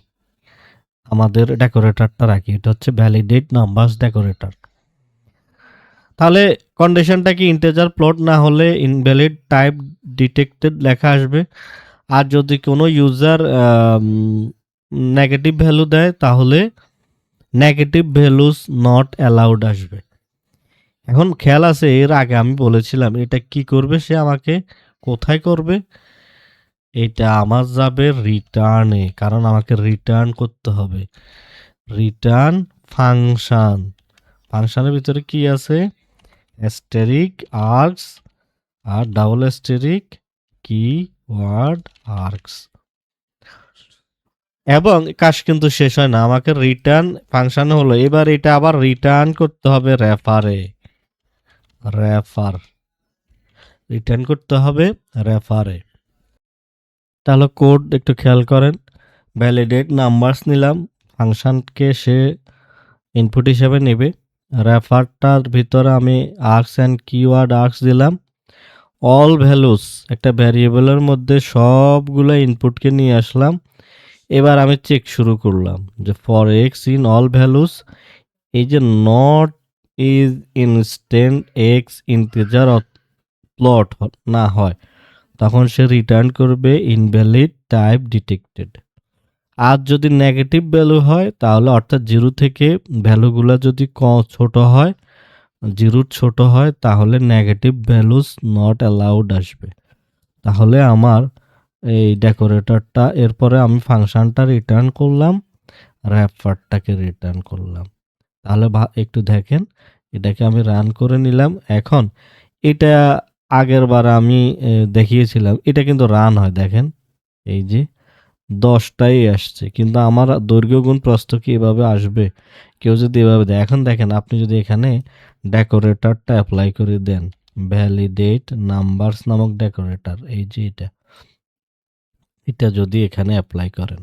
আমাদের ডেকোরেটরটা রাখি, এটা হচ্ছে ভ্যালিডেট নাম্বারস ডেকোরেটর। তাহলে কন্ডিশনটা কি, ইন্টিজার প্লট না হলে ইনভ্যালিড টাইপ ডিটেক্টেড লেখা আসবে, আর যদি কোনো ইউজার নেগেটিভ ভ্যালু দেয় তাহলে নেগেটিভ ভ্যালুস নট অ্যালাউড আসবে। এখন খেয়াল আছে, এর আগে আমি বলেছিলাম এটা কি করবে, সে আমাকে কোথায় করবে? এটা আমার যাবে রিটার্নে, কারণ আমাকে রিটার্ন করতে হবে। রিটার্ন ফাংশনের ভিতরে কি আছে? অ্যাস্টেরিক আর্কস আর ডাবল অ্যাস্টেরিক কিওয়ার্ড আর্কস। এবং কাজ কিন্তু শেষ হয় না, আমাকে রিটার্ন ফাংশন হলো, এবার এটা আবার রিটার্ন করতে হবে রেফারে, রিটার্ন করতে হবে রেফারে। তাহলে কোড একটু খেয়াল করেন, ভ্যালিডেট নাম্বারস নিলাম, ফাংশনকে সে ইনপুট হিসেবে নেবে। রেফারটার ভিতরে আমি আর্কস অ্যান্ড কিওয়ার্ড আর্কস দিলাম। অল ভ্যালুস একটা ভ্যারিয়েবলের মধ্যে সবগুলো ইনপুটকে নিয়ে আসলাম। এবার আমি চেক শুরু করলাম যে for x in all values, এই যে not is instant x integer plot না হয়, তখন সে রিটার্ন করবে ইনভ্যালিড টাইপ ডিটেক্টেড। আর যদি নেগেটিভ ভ্যালু হয় তাহলে অর্থাৎ জিরো থেকে ভ্যালুগুলো যদি ছোট হয়, জিরোর ছোট হয়, তাহলে নেগেটিভ ভ্যালুস নট অ্যালাউড আসবে। তাহলে আমার এই ডেকোরেটরটা, এরপরে আমি ফাংশনটা রিটার্ন করলাম, র্যাপারটাকে রিটার্ন করলাম। তাহলে একটু দেখেন, এটাকে আমি রান করে নিলাম। এখন এটা আগের বার আমি দেখিয়েছিলাম, এটা কিন্তু রান হয়, দেখেন এই যে 10টাই আসছে, কিন্তু আমার দৈর্ঘ্য গুণ প্রস্থ কি এভাবে আসবে? কেউ যদি এভাবে দেয়, এখন দেখেন আপনি যদি এখানে ডেকোরেটরটা অ্যাপ্লাই করে দেন, ভ্যালিডেট নাম্বারস নামক ডেকোরেটর, এই যে এটা যদি এখানে অ্যাপ্লাই করেন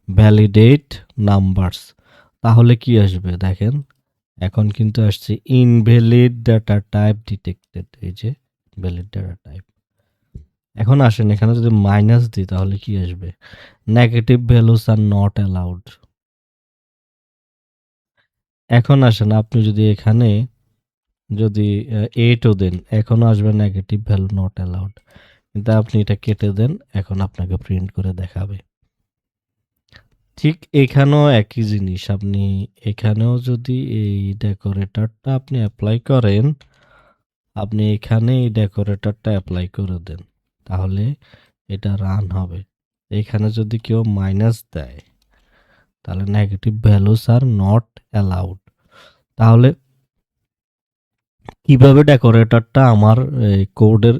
ভ্যালিডেট নাম্বারস, তাহলে কি আসবে দেখেন, এখন কিন্তু আসছে ইনভ্যালিড ডাটা টাইপ ডিটেক্টেড, এই যে ভ্যালিড ডাটা টাইপ। এখন আসেন এখানে যদি মাইনাস দিই তাহলে কি আসবে, negative values are not allowed. এখন আসেন আপনি যদি এখানে যদি 8ও দেন, এখনো আসবে নেগেটিভ ভ্যালু নট অ্যালাউড, কিন্তু আপনি এটা কেটে দেন, এখন আপনাকে প্রিন্ট করে দেখাবে। ঠিক এখানেও একই জিনিস, আপনি এখানেও যদি এই ডেকোরেটরটা আপনি অ্যাপ্লাই করেন, আপনি এখানে এই ডেকোরেটরটা অ্যাপ্লাই করে দেন, তাহলে এটা রান হবে। এখানে যদি কেউ মাইনাস দেয় তাহলে negative values are not allowed. তাহলে কিভাবে ডেকোরেটরটা আমার কোডের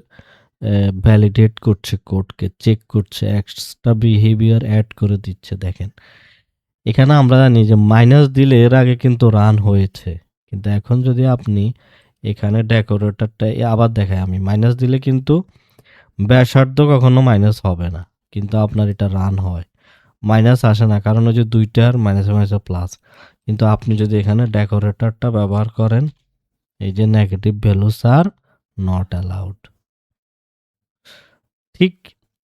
ভ্যালিডেট করছে, কোডকে চেক করছে, এক্সট্রা বিহেভিয়ার অ্যাড করে দিচ্ছে। দেখেন এখানে আমরা জানি যে মাইনাস দিলে এর আগে কিন্তু রান হয়েছে, কিন্তু এখন যদি আপনি এখানে ডেকোরেটরটা আবার দেখায়, আমি মাইনাস দিলে কিন্তু ব্যাসার্ধ কখনো মাইনাস হবে না, কিন্তু আপনার এটা রান হয়, মাইনাস আসে না, কারণ ওই যে দুইটার মাইনাসে মাইনাসে প্লাস। কিন্তু আপনি যদি এখানে ডেকোরেটরটা ব্যবহার করেন, এই যে negative values are not allowed. ঠিক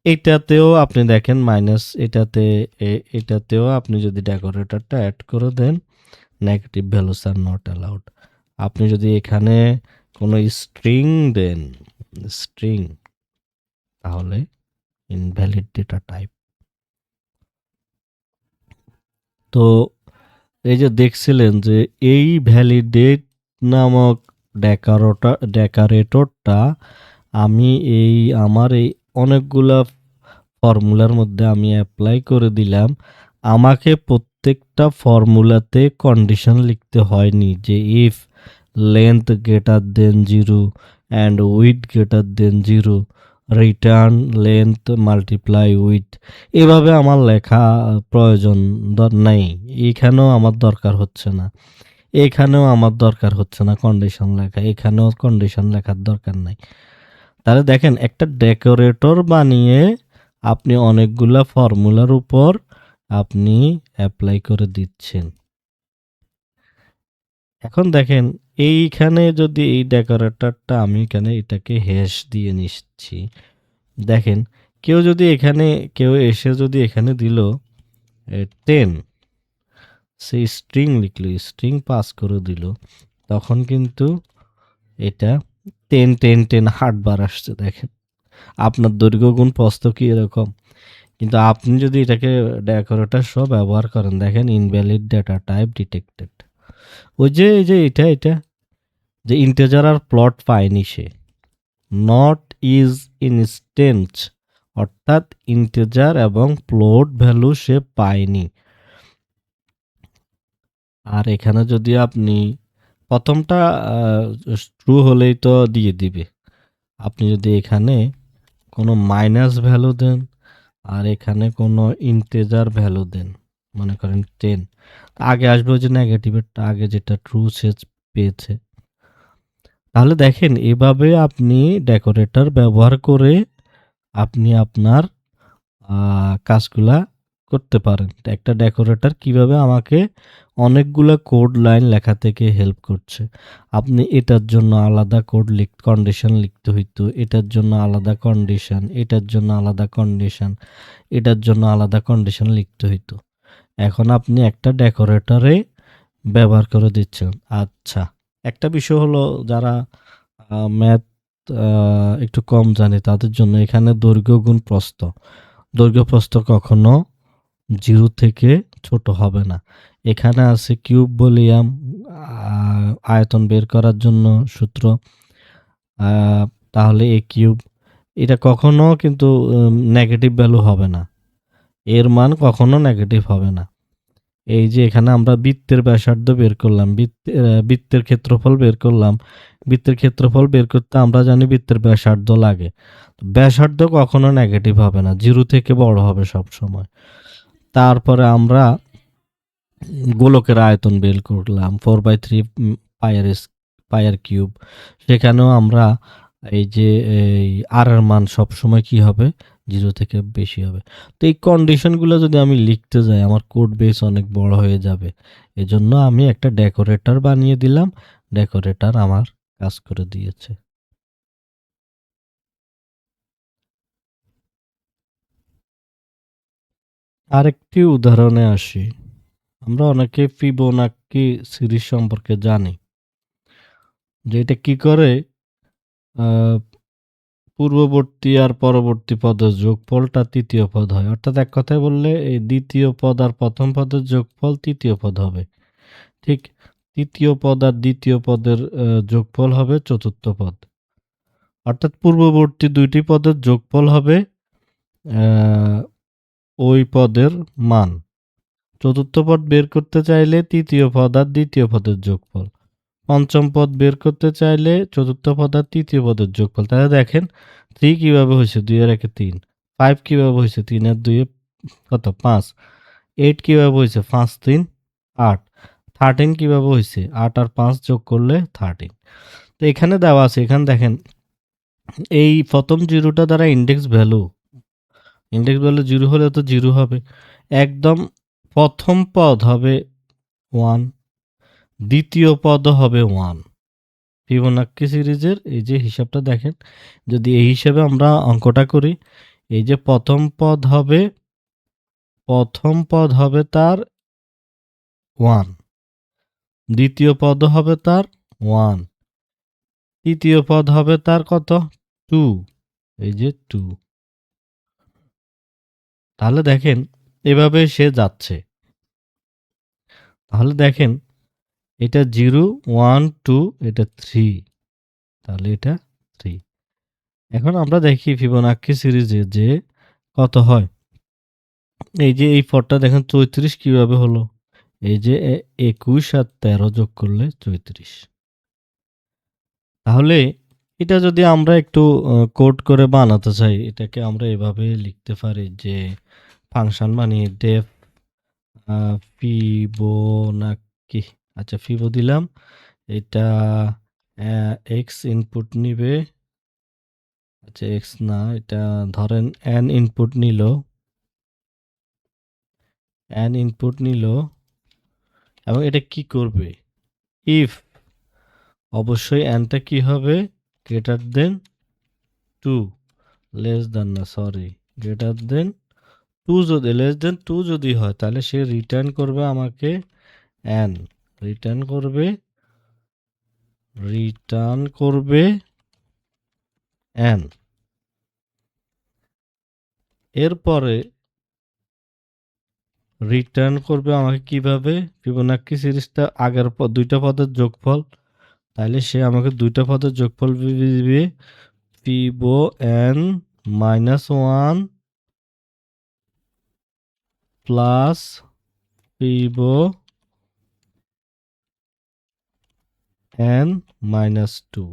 এটাতেও আপনি দেখেন মাইনাস, এটাতেও আপনি যদি ডেকোরেটরটা অ্যাড করে দেন, negative values are not allowed. আপনি যদি এখানে কোনো স্ট্রিং দেন, স্ট্রিং, তাহলে ইনভ্যালিড ডেটা টাইপ। তো এই যে দেখছিলেন যে এই ভ্যালিডেট নামক ডেকারেটরটা আমি আমার এই অনেকগুলা ফর্মুলার মধ্যে আমি অ্যাপ্লাই করে দিলাম। আমাকে প্রত্যেকটা ফর্মুলাতে কন্ডিশন লিখতে হয়নি যে if length greater than 0 and with greater than 0 return length multiply with, এভাবে আমার লেখা প্রয়োজন নেই, এখানেও আমার দরকার হচ্ছে না, এখানেও আমার দরকার হচ্ছে না কন্ডিশন লেখা, এখানেও কন্ডিশন লেখার দরকার নাই। তাহলে দেখেন একটা ডেকোরেটর বানিয়ে আপনি অনেকগুলা ফর্মুলার উপর আপনি অ্যাপ্লাই করে দিচ্ছেন। এখন দেখেন এইখানে যদি এই ডেকোরেটরটা আমি এখানে এটাকে হ্যাশ দিয়ে নিচ্ছি, দেখেন কেউ যদি এখানে কেউ এসে যদি এখানে দিল 10, সেই স্ট্রিং লিখলো, স্ট্রিং পাস করে দিল, তখন কিন্তু এটা 10 10 10 8বার আসছে। দেখেন আপনার দৈর্ঘ্য গুণ প্রস্থ কি এরকম, কিন্তু আপনি যদি এটাকে ডেকোরেটর সহ ব্যবহার করেন, দেখেন ইনভ্যালিড ডেটা টাইপ ডিটেক্টেড। ওই যে এই যে এটা যে ইন্টিজার আর প্লট পায়নি সে, নট ইজ ইনস্ট্যান্ট, অর্থাৎ ইন্টিজার এবং প্লট ভ্যালু সে পায়নি। আর এখানে যদি আপনি প্রথমটা ট্রু হলেই তো দিয়ে দিবে। আপনি যদি এখানে কোনো মাইনাস ভ্যালু দেন আর এখানে কোনো ইন্টেজার ভ্যালু দেন, মনে করেন 10, আগে আসবে ওই যে নেগেটিভেরটা, আগে যেটা ট্রু সে পেয়েছে। তাহলে দেখেন এভাবে আপনি ডেকোরেটর ব্যবহার করে আপনি আপনার কাজগুলা করতে পারেন। একটা ডেকোরেটর কিভাবে আমাকে অনেকগুলা কোড লাইন লেখা থেকে হেল্প করছে। আপনি এটার জন্য আলাদা কোড কন্ডিশন লিখতে হইতো, এটার জন্য আলাদা কন্ডিশন, এটার জন্য আলাদা কন্ডিশন, এটার জন্য আলাদা কন্ডিশন লিখতে হইতো। এখন আপনি একটা ডেকোরেটরে ব্যবহার করে দিচ্ছেন। আচ্ছা, একটা বিষয় হলো যারা ম্যাথ একটু কম জানে তাদের জন্য এখানে দৈর্ঘ্য গুণ প্রস্থ, দৈর্ঘ্য প্রস্থ কখনো 0 থেকে ছোট হবে না। এখানে আছে কিউব ভলিউম, আয়তন বের করার জন্য সূত্র, তাহলে এ কিউব, এটা কখনো কিন্তু নেগেটিভ ভ্যালু হবে না, এর মান কখনো নেগেটিভ হবে না। এই যে এখানে আমরা বৃত্তের ব্যাসার্ধ বের করলাম, বৃত্তের ক্ষেত্রফল বের করলাম, বৃত্তের ক্ষেত্রফল বের করতে আমরা জানি বৃত্তের ব্যাসার্ধ লাগে। ব্যাসার্ধ কখনো নেগেটিভ হবে না, 0 থেকে বড় হবে সব সময়। তারপরে আমরা গোলকের আয়তন বের করলাম 4/3 পায়ের কিউব, সেখানেও আমরা এই যে এই আর এর মান সবসময় কি হবে, 0 থেকে বেশি হবে। তো এই কন্ডিশনগুলো যদি আমি লিখতে যাই আমার কোড বেস অনেক বড় হয়ে যাবে। এজন্য আমি একটা ডেকোরেটর বানিয়ে দিলাম, ডেকোরেটর আমার কাজ করে দিয়েছে। আরেকটি উদাহরণে আসি। আমরা অনেকে ফিবোনাক্কি সিরিজ সম্পর্কে জানি, যে এটা কি করে পূর্ববর্তী আর পরবর্তী পদের যোগফলটা তৃতীয় পদ হয়। অর্থাৎ এক কথায় বললে এই দ্বিতীয় পদ আর প্রথম পদের যোগফল তৃতীয় পদ হবে। ঠিক তৃতীয় পদ আর দ্বিতীয় পদের যোগফল হবে চতুর্থ পদ। অর্থাৎ পূর্ববর্তী দুইটি পদের যোগফল হবে ওই পদের মান। চতুর্থ পদ বের করতে চাইলে তৃতীয় পদ আর দ্বিতীয় পদের যোগফল। পঞ্চম পদ বের করতে চাইলে চতুর্থ পদ আর তৃতীয় পদের যোগফল। তাহলে দেখেন 3 কিভাবে হয়েছে, 2 এর 1 3, 5 কিভাবে হয়েছে, 3 আর 2 কত 5, 8 কিভাবে হয়েছে, 5 3 8, 13 কিভাবে হয়েছে, 8 আর 5 যোগ করলে 13। তো এখানে দেওয়া আছে, এখানে দেখেন এই প্রথম জিরোটা দ্বারা ইন্ডেক্স ভ্যালু 0 হলে তো 0 হবে, একদম প্রথম পদ হবে 1, দ্বিতীয় পদও হবে 1। ফিবোনাক্কি সিরিজের এই যে হিসাবটা দেখেন, যদি এই হিসাবে আমরা অঙ্কটা করি, এই যে প্রথম পদ হবে তার 1, দ্বিতীয় পদ হবে তার 1, তৃতীয় পদ হবে তার কত 2, এই যে 2। তাহলে দেখেন এভাবে সে যাচ্ছে। তাহলে দেখেন এটা 0 1 2, এটা 3, তাহলে এটা 3। এখন আমরা দেখি ফিবোনাক্কি সিরিজে যে কত হয়। এই যে এই পদটা দেখেন 34 কিভাবে হলো, এই যে 21 আর 13 যোগ করলে 34। তাহলে এটা যদি আমরা একটু কোড করে বানাতে চাই, এটাকে আমরা এভাবে লিখতে পারি যে ফাংশন বানিয়ে ডেফ ফিবোনাক্কি, আচ্ছা ফিবো দিলাম, এটা এক্স ইনপুট নিবে, আচ্ছা এক্স না, এটা ধরেন এন ইনপুট নিল, এবং এটা কি করবে, ইফ, অবশ্যই এনটা কি হবে, গ্রেটার দেন 2, লেস দেন না, সরি, গ্রেটার দেন 2, যদি লেস দেন 2 যদি হয় তাহলে সে রিটার্ন করবে আমাকে এন, রিটার্ন করবে এন। এরপরে রিটার্ন করবে আমাকে কিভাবে, ফিবোনাক্কি সিরিজটা আগের দুইটা পদের যোগফল, তাহলে সে আমাকে দুইটা পদের যোগফল দিবে, fibo N -1 plus fibo n minus two.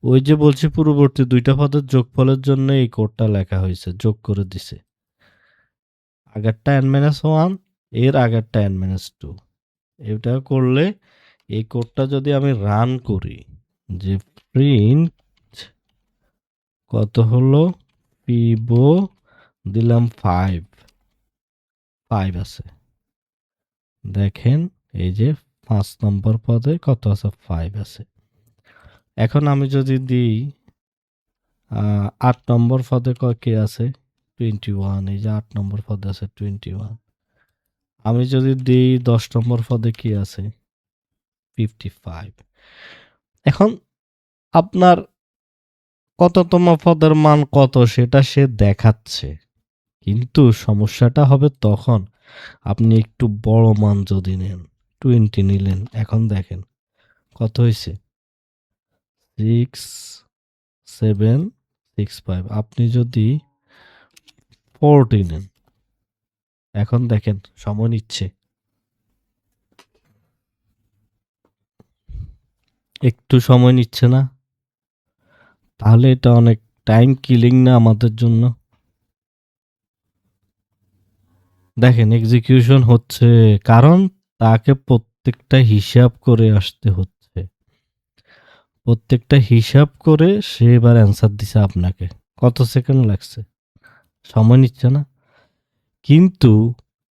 ওই যে বলছি পূর্ববর্তী দুইটা পদের যোগফলের জন্য এই কোডটা লেখা হয়েছে, যোগ করে দিছে। আগেরটা n মাইনাস ওয়ান, এর আগেরটা n মাইনাস টু। এটা করলে এই কোডটা যদি আমি রান করি, যে প্রিন্ট কত হলো, পিবো দিলাম 5 আছে। দেখেন এই যে 5 নম্বর পদে কত আছে, 5 আছে। এখন আমি যদি দিই 8 নম্বর পদে কি আছে, 21। এই যে 8 নম্বর পদে আছে 21। আমি যদি দিই 10 নম্বর পদে কি আছে, 55। এখন আপনার কততম পদের মান কত সেটা সে দেখাচ্ছে, কিন্তু সমস্যাটা হবে তখন আপনি একটু বড় মান যদি নেন, 20 নিলেন। এখন দেখেন কত হয়েছে, 6765। আপনি যদি 40 নেন, এখন দেখেন সময় নিচ্ছে, একটু সময় নিচ্ছে না? তাহলে এটা অনেক টাইম কিলিং না আমাদের জন্য? দেখেন এক্সিকিউশন হচ্ছে, কারণ তাকে প্রত্যেকটা হিসাব করে আসতে হচ্ছে। প্রত্যেকটা হিসাব করে সে এবার অ্যান্সার দিছে আপনাকে। কত সেকেন্ড লাগছে? সময় নিচ্ছে না? কিন্তু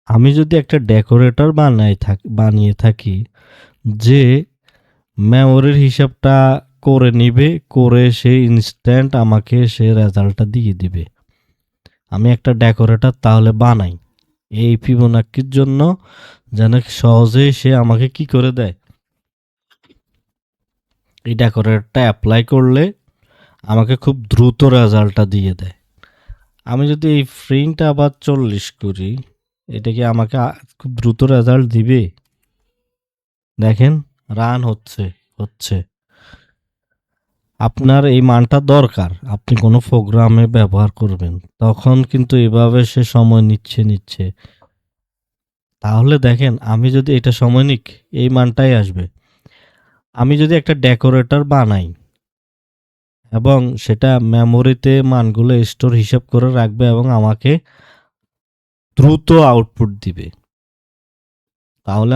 আমি যদি একটা ডেকোরেটর বানিয়ে থাকি, যে মেমোরির হিসাবটা করে নিবে, করে সে ইনস্ট্যান্ট আমাকে সে রেজাল্টটা দিয়ে দিবে। আমি একটা ডেকোরেটর তাহলে বানাই এই ফিবোনাক্কির জন্য, যেন সহজেই সে আমাকে কি করে দেয়, এই ডেকোরেটরটা অ্যাপ্লাই করলে আমাকে খুব দ্রুত রেজাল্টটা দিয়ে দেয়। আমি যদি এই প্রিন্ট আবার 40 করি, এটা কি আমাকে খুব দ্রুত রেজাল্ট দিবে? দেখেন রান হচ্ছে। আপনার এই মানটা দরকার, আপনি কোনো প্রোগ্রামে ব্যবহার করবেন, তখন কিন্তু এভাবে সে সময় নিচ্ছে। তাহলে দেখেন আমি যদি এটা সময় নিক, এই মানটাই আসবে। আমি যদি একটা ডেকোরেটর বানাই এবং সেটা মেমোরিতে মানগুলো স্টোর হিসাব করে রাখবে এবং আমাকে দ্রুত আউটপুট দিবে, তাহলে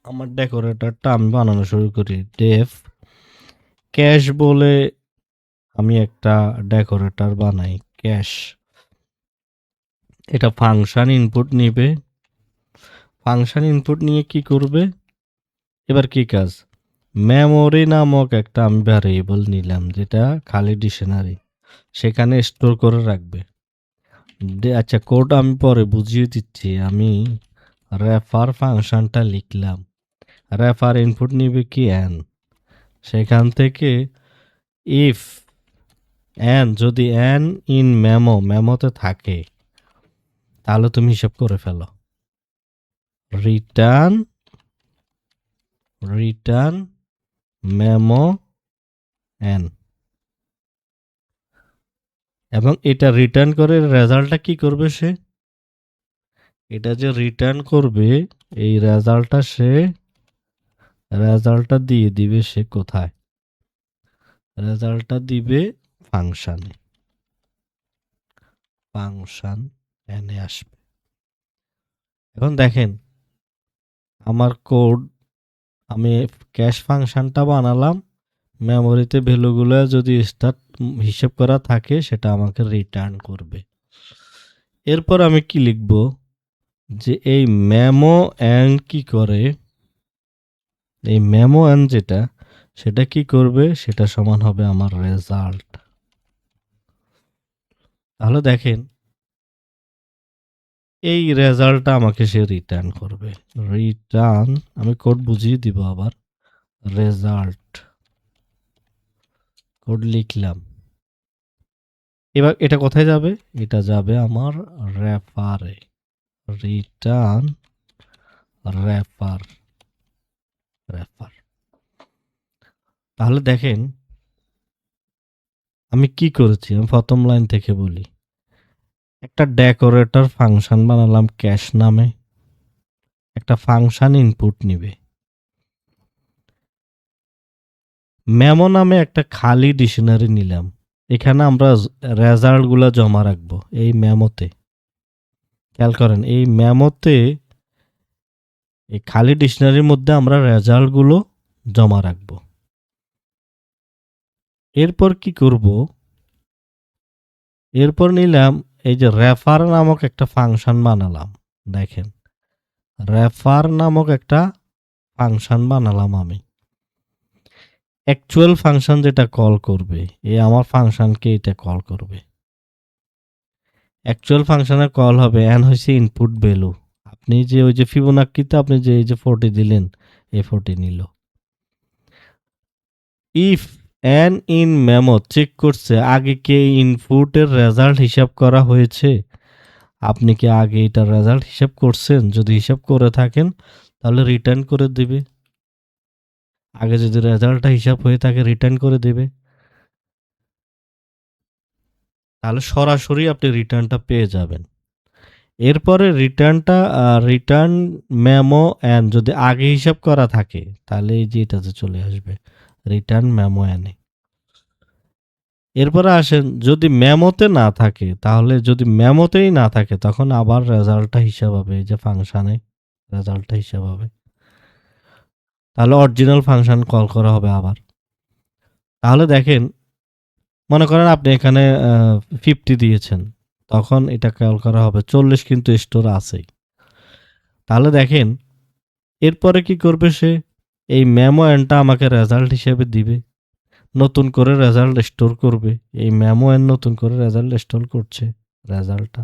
আমার ডেকোরেটরটা আমি বানানো শুরু করি। ডেফ ক্যাশ বলে আমি একটা ডেকোরেটর বানাই, ক্যাশ। এটা ফাংশন ইনপুট নিবে, ফাংশন ইনপুট নিয়ে কি করবে, এবার কি কাজ, মেমোরি নামক একটা আমি ভ্যারিয়েবল নিলাম, যেটা খালি ডিকশনারি, সেখানে স্টোর করে রাখবে। আচ্ছা কোড আমি পরে বুঝিয়ে দিচ্ছি। আমি রেফার ফাংশনটা লিখলাম, রেফার ইনপুট নিবে কি এন, সেখান থেকে ইফ এন, যদি এন ইন মেমোতে থাকে তাহলে তুমি হিসাব করে ফেলো, রিটার্ন মেমো এন। এবং এটা রিটার্ন করে রেজাল্টটা কি করবে, সে এটা যে রিটার্ন করবে এই রেজাল্টটা দিয়ে দিবে সে কোথায়, রেজাল্টটা দিবে ফাংশন এনে আসবে। এখন দেখেন আমার কোড, আমি ক্যাশ ফাংশনটা বানালাম, মেমোরিতে ভ্যালুগুলো যদি স্টার্ট হিসেব করা থাকে সেটা আমাকে রিটার্ন করবে। এরপর আমি কি লিখব, যে এই মেমো এন্ড কি করে, এই মেমো এন্ড যেটা সেটা কি করবে, সেটা সমান হবে আমার রেজাল্ট। তাহলে দেখেন এই রেজাল্টটা আমাকে সে রিটার্ন করবে। রিটার্ন, আমি কোড বুঝিয়ে দিব আবার, রেজাল্ট কোড লিখলাম। এবার এটা কোথায় যাবে, এটা যাবে আমার রেফারে, রিটার্ন রেফার। তাহলে দেখেন আমি কি করেছি, আমি প্রথম লাইন থেকে বলি। একটা ডেকোরেটর ফাংশন বানালাম ক্যাশ নামে, একটা ফাংশন ইনপুট নিবে, মেমো নামে একটা খালি ডিকশনারি নিলাম। এখানে আমরা রেজাল্টগুলো জমা রাখবো এই মেমোতে। খেয়াল করেন, এই মেমোতে এই খালি ডিকশনারির মধ্যে আমরা রেজাল্টগুলো জমা রাখবো। এরপর কি করব, এরপর নিলাম এই যে রেফার নামক একটা ফাংশন বানালাম। দেখেন, রেফার নামক একটা ফাংশন বানালাম আমি। অ্যাকচুয়াল ফাংশন যেটা কল করবে, এই আমার ফাংশনকে এটা কল করবে। অ্যাকচুয়াল ফাংশনের কল হবে এন হচ্ছে ইনপুট ভ্যালু। আপনি যে ওই যে ফিবোনাক্কিতে আপনি যে এই যে 40 দিলেন, এই 40 নিল। If N in memo check করছে আগে কি ইনপুটের রেজাল্ট হিসাব করা হয়েছে, আপনি কি আগে এটার রেজাল্ট হিসাব করছেন? যদি হিসাব করে থাকেন তাহলে রিটার্ন করে দিবে। আগে যদি রেজাল্টটা হিসাব হয়ে থাকে রিটার্ন করে দেবে। তাহলে সরাসরি আপনি রিটার্নটা পেয়ে যাবেন। এরপরে রিটার্ন মেমো এন যদি আগে হিসাব করা থাকে তাহলে এই যে এটাতে চলে আসবে রিটার্ন মেমো এনে। এরপরে আসেন, যদি মেমোতে না থাকে, তাহলে যদি মেমোতেই না থাকে তখন আবার রেজাল্টটা হিসাব হবে, এই যে ফাংশানে রেজাল্টটা হিসাব হবে। তাহলে অরিজিনাল ফাংশন কল করা হবে আবার। তাহলে দেখেন, মনে করেন আপনি এখানে 50 দিয়েছেন, তখন এটা কল করা হবে 40 কিন্তু স্টোর আছেই। তাহলে দেখেন এরপরে কি করবে সে, এই মেমো এনটা আমাকে রেজাল্ট হিসেবে দিবে, নতুন করে রেজাল্ট স্টোর করবে। এই মেমো এন নতুন করে রেজাল্ট স্টোর করছে রেজাল্টটা,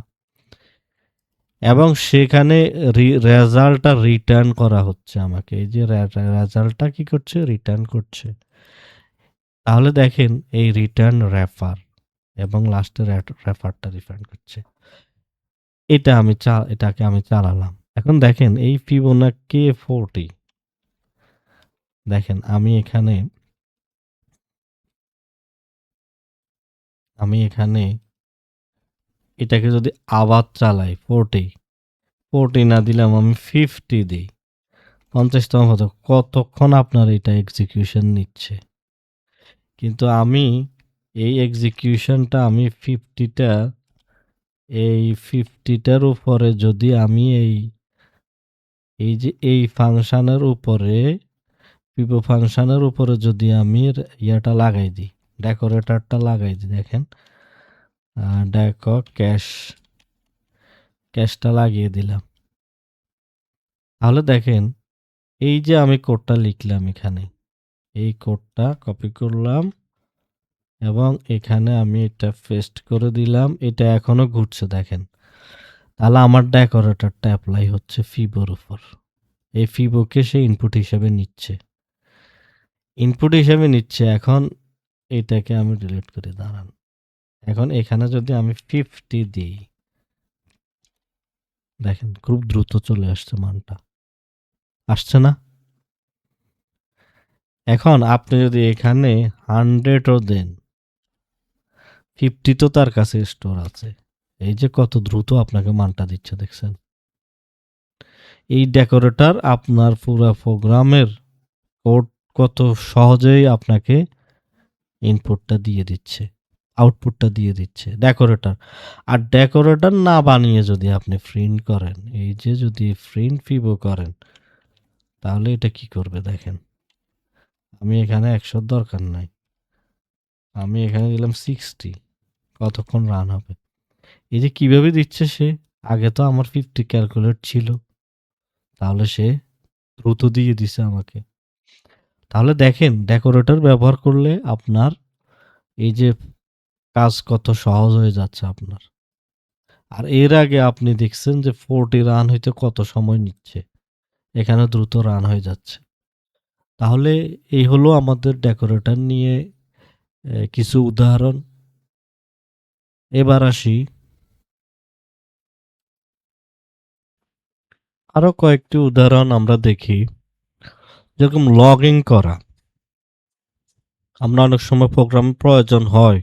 এবং সেখানে রেজাল্টটা রিটার্ন করা হচ্ছে আমাকে। এই যে রেজাল্টটা কি করছে, রিটার্ন করছে। তাহলে দেখেন এই রিটার্ন রেফার এবং লাস্টে রেফারটা রিটার্ন করছে। এটাকে আমি চালালাম। এখন দেখেন এই ফিবোনাক্কি 40, দেখেন আমি এখানে এটাকে যদি আবার চালাই 40 না দিলাম আমি 50 দিই, 50তম হতো, কতক্ষণ আপনার এটা এক্সিকিউশন নিচ্ছে। কিন্তু আমি এই এক্সিকিউশনটা আমি 50টার উপরে যদি আমি এই যে এই ফাংশনের উপরে পিপো ফাংশনের উপরে যদি আমি ইয়াটা লাগাই দিই, ডেকোরেটরটা লাগাই দিই, দেখেন ডেকো ক্যাশটা লাগিয়ে দিলাম। তাহলে দেখেন এই যে আমি কোডটা লিখলাম এখানে, এই কোডটা কপি করলাম এবং এখানে আমি এটা পেস্ট করে দিলাম। এটা এখনো ঘুরছে দেখেন। তাহলে আমার ডেকোরেটরটা অ্যাপ্লাই হচ্ছে ফিবোর উপর। এই ফিবোকে সে ইনপুট হিসেবে নিচ্ছে। এখন এটাকে আমি ডিলিট করে দাঁড়ান। এখন এখানে যদি আমি 50 দিই, দেখেন খুব দ্রুত চলে আসছে মানটা, আসছে না? এখন আপনি যদি এখানে 100ও দেন, 50 তো তার কাছে স্টোর আছে। এই যে কত দ্রুত আপনাকে মানটা দিচ্ছে, দেখছেন? এই ডেকোরেটর আপনার পুরো প্রোগ্রামের কোড কত সহজেই আপনাকে ইনপুটটা দিয়ে দিচ্ছে, আউটপুটটা দিয়ে দিচ্ছে ডেকোরেটর। আর ডেকোরেটর না বানিয়ে যদি আপনি প্রিন্ট করেন, এই যে যদি প্রিন্ট ফিবো করেন, তাহলে এটা কি করবে দেখেন। আমি এখানে 100 দরকার নাই, আমি এখানে দিলাম 60, কতক্ষণ রান হবে। এই যে কিভাবে দিচ্ছে সে, আগে তো আমার 50 ক্যালকুলেট ছিল, তাহলে সে দ্রুত দিয়ে দিছে আমাকে। তাহলে দেখেন ডেকোরেটর ব্যবহার করলে আপনার এই যে কাজ কত সহজ হয়ে যাচ্ছে আপনার। আর এর আগে আপনি দেখছেন যে 40 রান হইতে কত সময় নিচ্ছে, এখানে দ্রুত রান হয়ে যাচ্ছে। তাহলে এই হলো আমাদের ডেকোরেটর নিয়ে কিছু উদাহরণ। এবার আসি আরো কয়েকটি উদাহরণ আমরা দেখি। যেরকম লগইন করা, আমরা অনেক সময় প্রোগ্রাম প্রয়োজন হয়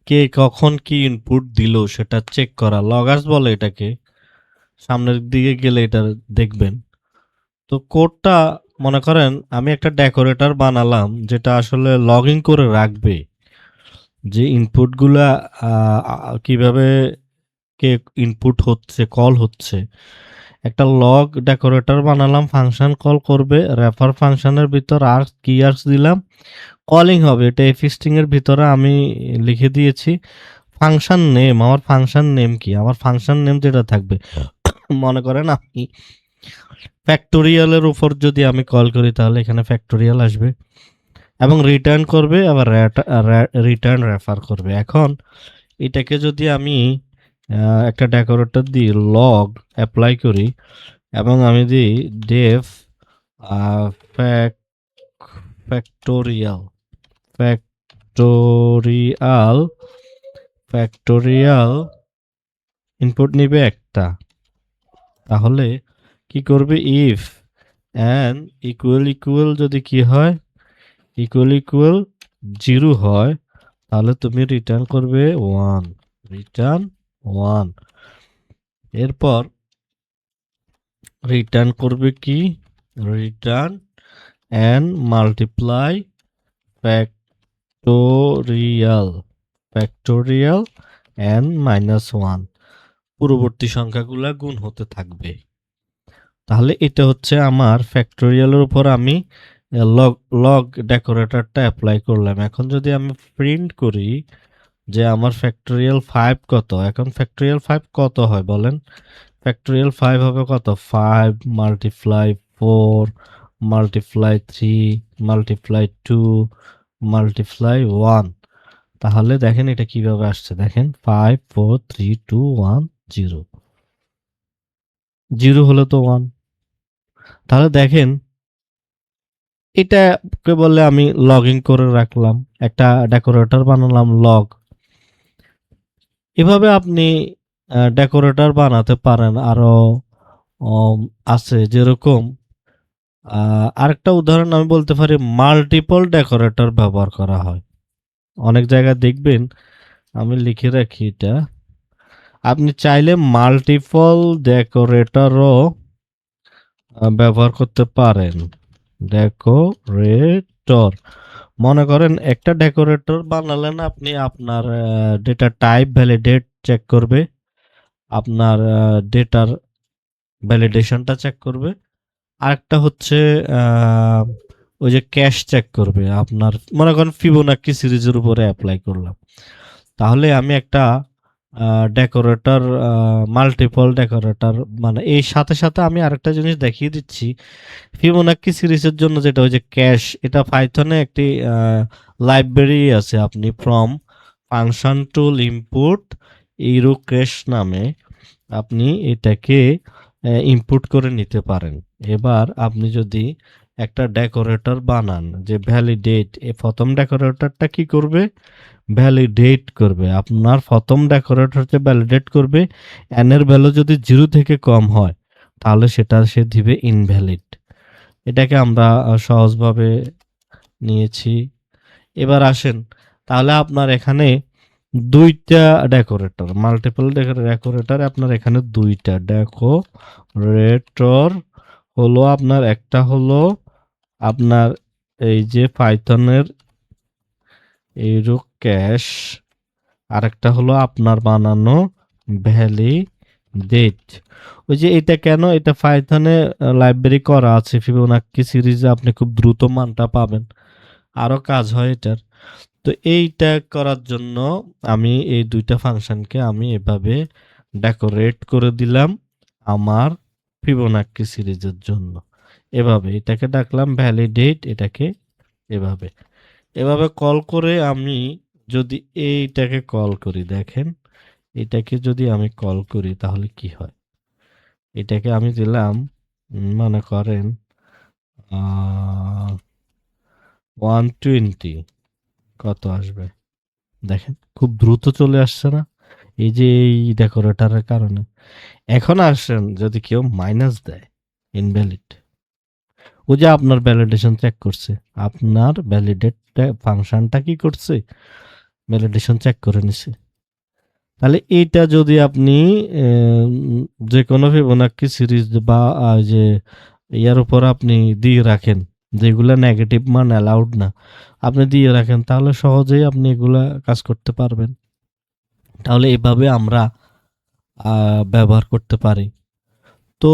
কে কখন কি ইনপুট দিল সেটা চেক করা, লগার্স বলে এটাকে। সামনের দিকে গেলে এটা দেখবেন। তো কোডটা মনে করেন আমি একটা ডেকোরেটর বানালাম যেটা আসলে লগইন করে রাখবে যে ইনপুটগুলা কিভাবে কে ইনপুট হচ্ছে, কল হচ্ছে। একটা লগ ডেকোরেটর বানালাম, ফাংশন কল করবে, রেফার ফাংশনের ভিতর আর্কস কি আর্কস দিলাম, কলিং হবে। এটা এফ স্ট্রিং এর ভিতরে আমি লিখে দিয়েছি ফাংশন নেম। আমার ফাংশন নেম কি? আমার ফাংশন নেম যেটা থাকবে, মনে করেন আপনি ফ্যাক্টোরিয়ালের উপর যদি আমি কল করি তাহলে এখানে ফ্যাক্টোরিয়াল আসবে এবং রিটার্ন করবে, আবার রিটার্ন রেফার করবে। এখন এটাকে যদি আমি একটা ডেকোরেটর দিই লগ অ্যাপ্লাই করি এবং আমি দিই def factorial factorial factorial input নিবে একটা, তাহলে কি করবে ইফ অ্যান ইকুয়াল যদি কি হয় ইকুয়াল 0 হয় তাহলে তুমি রিটার্ন করবে 1, রিটার্ন 1। এরপর রিটার্ন করবে কি return and multiply factorial and -1, পূর্ববর্তী সংখ্যাগুলা গুণ হতে থাকবে। তাহলে এটা হচ্ছে আমার ফ্যাক্টোরিয়ালের উপর আমি লগ ডেকোরেটরটা অ্যাপ্লাই করলাম। এখন যদি আমি প্রিন্ট করি যে আমার ফ্যাক্টোরিয়াল 5 কত, এখন ফ্যাক্টোরিয়াল 5 কত হয় বলেন? ফ্যাক্টোরিয়াল 5 হবে কত? 5 মাল্টিপ্লাই 4 মাল্টিপ্লাই 3 মাল্টিপ্লাই 2 মাল্টিপ্লাই 1। তাহলে দেখেন এটা কিভাবে আসছে, দেখেন 5 4 3 2 1 0, 0 হলে তো 1। তাহলে দেখেন এটাকে বলে আমি লগইন করে রাখলাম, একটা ডেকোরেটর বানালাম লগ। এভাবে আপনি ডেকোরেটর বানাতে পারেন। আরো আছে যেরকম আরেকটা উদাহরণ আমি বলতে পারি, মাল্টিপল ডেকোরেটর ব্যবহার করা হয় অনেক জায়গায় দেখবেন। আমি লিখে রাখি এটা, আপনি চাইলে মাল্টিপল ডেকোরেটরও ব্যবহার করতে পারেন। ডেকোরেটর মনে করেন একটা ডেকোরেটর বানালেন আপনি, আপনার ডেটা টাইপ ভ্যালিডেট চেক করবে, আপনার ডেটার ভ্যালিডেশনটা চেক করবে, আরেকটা হচ্ছে ওই যে ক্যাশ চেক করবে। আপনার মনে করেন ফিবোনাক্কি সিরিজের উপরে অ্যাপ্লাই করলাম, তাহলে আমি একটা ডেকোরেটর মাল্টিপল ডেকোরেটর মানে এই সাথে সাথে আমি আরেকটা জিনিস দেখিয়ে দিচ্ছি ফিবোনাক্কি সিরিজের জন্য, যেটা ওই যে ক্যাশ। এটা পাইথনে একটি লাইব্রেরি আছে, আপনি from function tool input error cash নামে আপনি এটাকে ইনপুট করে নিতে পারেন। এবার আপনি যদি একটা ডেকোরেটর বানান যে ভ্যালিডেট, এই প্রথম ডেকোরেটরটা কি করবে? ভ্যালিডেট করবে। আপনার প্রথম ডেকোরেটর হচ্ছে ভ্যালিডেট করবে, এন এর ভ্যালু যদি 0 থেকে কম হয় তাহলে সেটা সে দিবে ইনভ্যালিড। এটাকে আমরা সহজভাবে নিয়েছি। এবার আসেন, তাহলে আপনার এখানে দুইটা ডেকোরেটর, মাল্টিপল ডেকোরেটর আপনার এখানে দুইটা ডেকোরেটর হলো আপনার, একটা হলো আপনার এই যে পাইথনের এরো ক্যাশ, আরেকটা হলো আপনার বানানো ভ্যালিডেট। ওই যে এটা কেন, এটা পাইথনে লাইব্রেরি করা আছে ফিবোনাক্কি সিরিজে, আপনি খুব দ্রুত মানটা পাবেন, আরো কাজ হয় এটার। তো এইটা করার জন্য আমি এই দুইটা ফাংশনকে আমি এভাবে ডেকোরেট করে দিলাম আমার ফিবোনাক্কি সিরিজের জন্য। এভাবে এটাকে ডাকলাম ভ্যালিডেট, এটাকে এভাবে এভাবে কল করে আমি যদি এইটাকে কল করি, দেখেন এটাকে যদি আমি কল করি তাহলে কি হয়। এটাকে আমি দিলাম মনে করেন 120, কত আসবে দেখেন, খুব দ্রুত চলে আসছে না এই যে এই ডেকোরেটরের কারণে। এখন আসেন যদি কেউ মাইনাস দেয় ইনভ্যালিড, ও যে আপনার ভ্যালিডেশন চেক করছে, আপনার ভ্যালিডেট ফাংশনটা কি করছে, ভ্যালিডেশন চেক করে নিছে। তাহলে এইটা যদি আপনি যে কোনো ফিবোনাক্কি সিরিজ বা যে ইয়ার উপর আপনি দিয়ে রাখেন, যেগুলা নেগেটিভ মান অ্যালাউড না, আপনি দিয়ে রাখেন, তাহলে সহজেই আপনি এগুলা কাজ করতে পারবেন। তাহলে এভাবে আমরা ব্যবহার করতে পারি। তো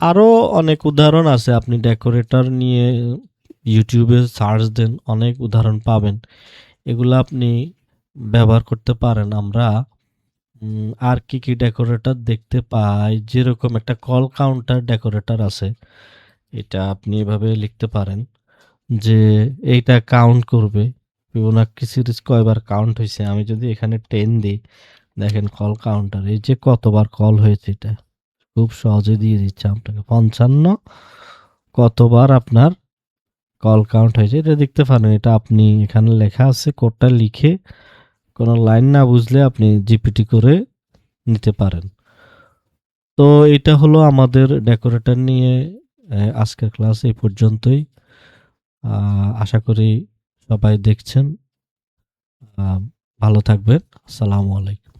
আরো অনেক উদাহরণ আছে, আপনি ডেকোরেটর নিয়ে ইউটিউবে সার্চ দেন, অনেক উদাহরণ পাবেন, এগুলো আপনি ব্যবহার করতে পারেন। আমরা আর কি কি ডেকোরেটর দেখতে পাই, যেরকম একটা কল কাউন্টার ডেকোরেটর আছে, এটা আপনি এভাবে লিখতে পারেন যে এইটা কাউন্ট করবে ফিবোনাক্সি সিরিজ কয়বার কাউন্ট হয়েছে। আমি যদি এখানে 10 দিই, দেখেন কল কাউন্টার এই যে কতবার কল হয়েছে, এটা খুব সহজে দিয়ে দিচ্ছে আপনাকে 55 কতবার আপনার কল কাউন্ট হয়েছে, এটা দেখতে পারেন। এটা আপনি এখানে লেখা আছে, কোডটা লিখে কোনো লাইন না বুঝলে আপনি জিপিটি করে নিতে পারেন। তো এটা হলো আমাদের ডেকোরেটর নিয়ে আজকের ক্লাস এই পর্যন্তই। আশা করি সবাই দেখছেন। ভালো থাকবেন। আসসালামু আলাইকুম।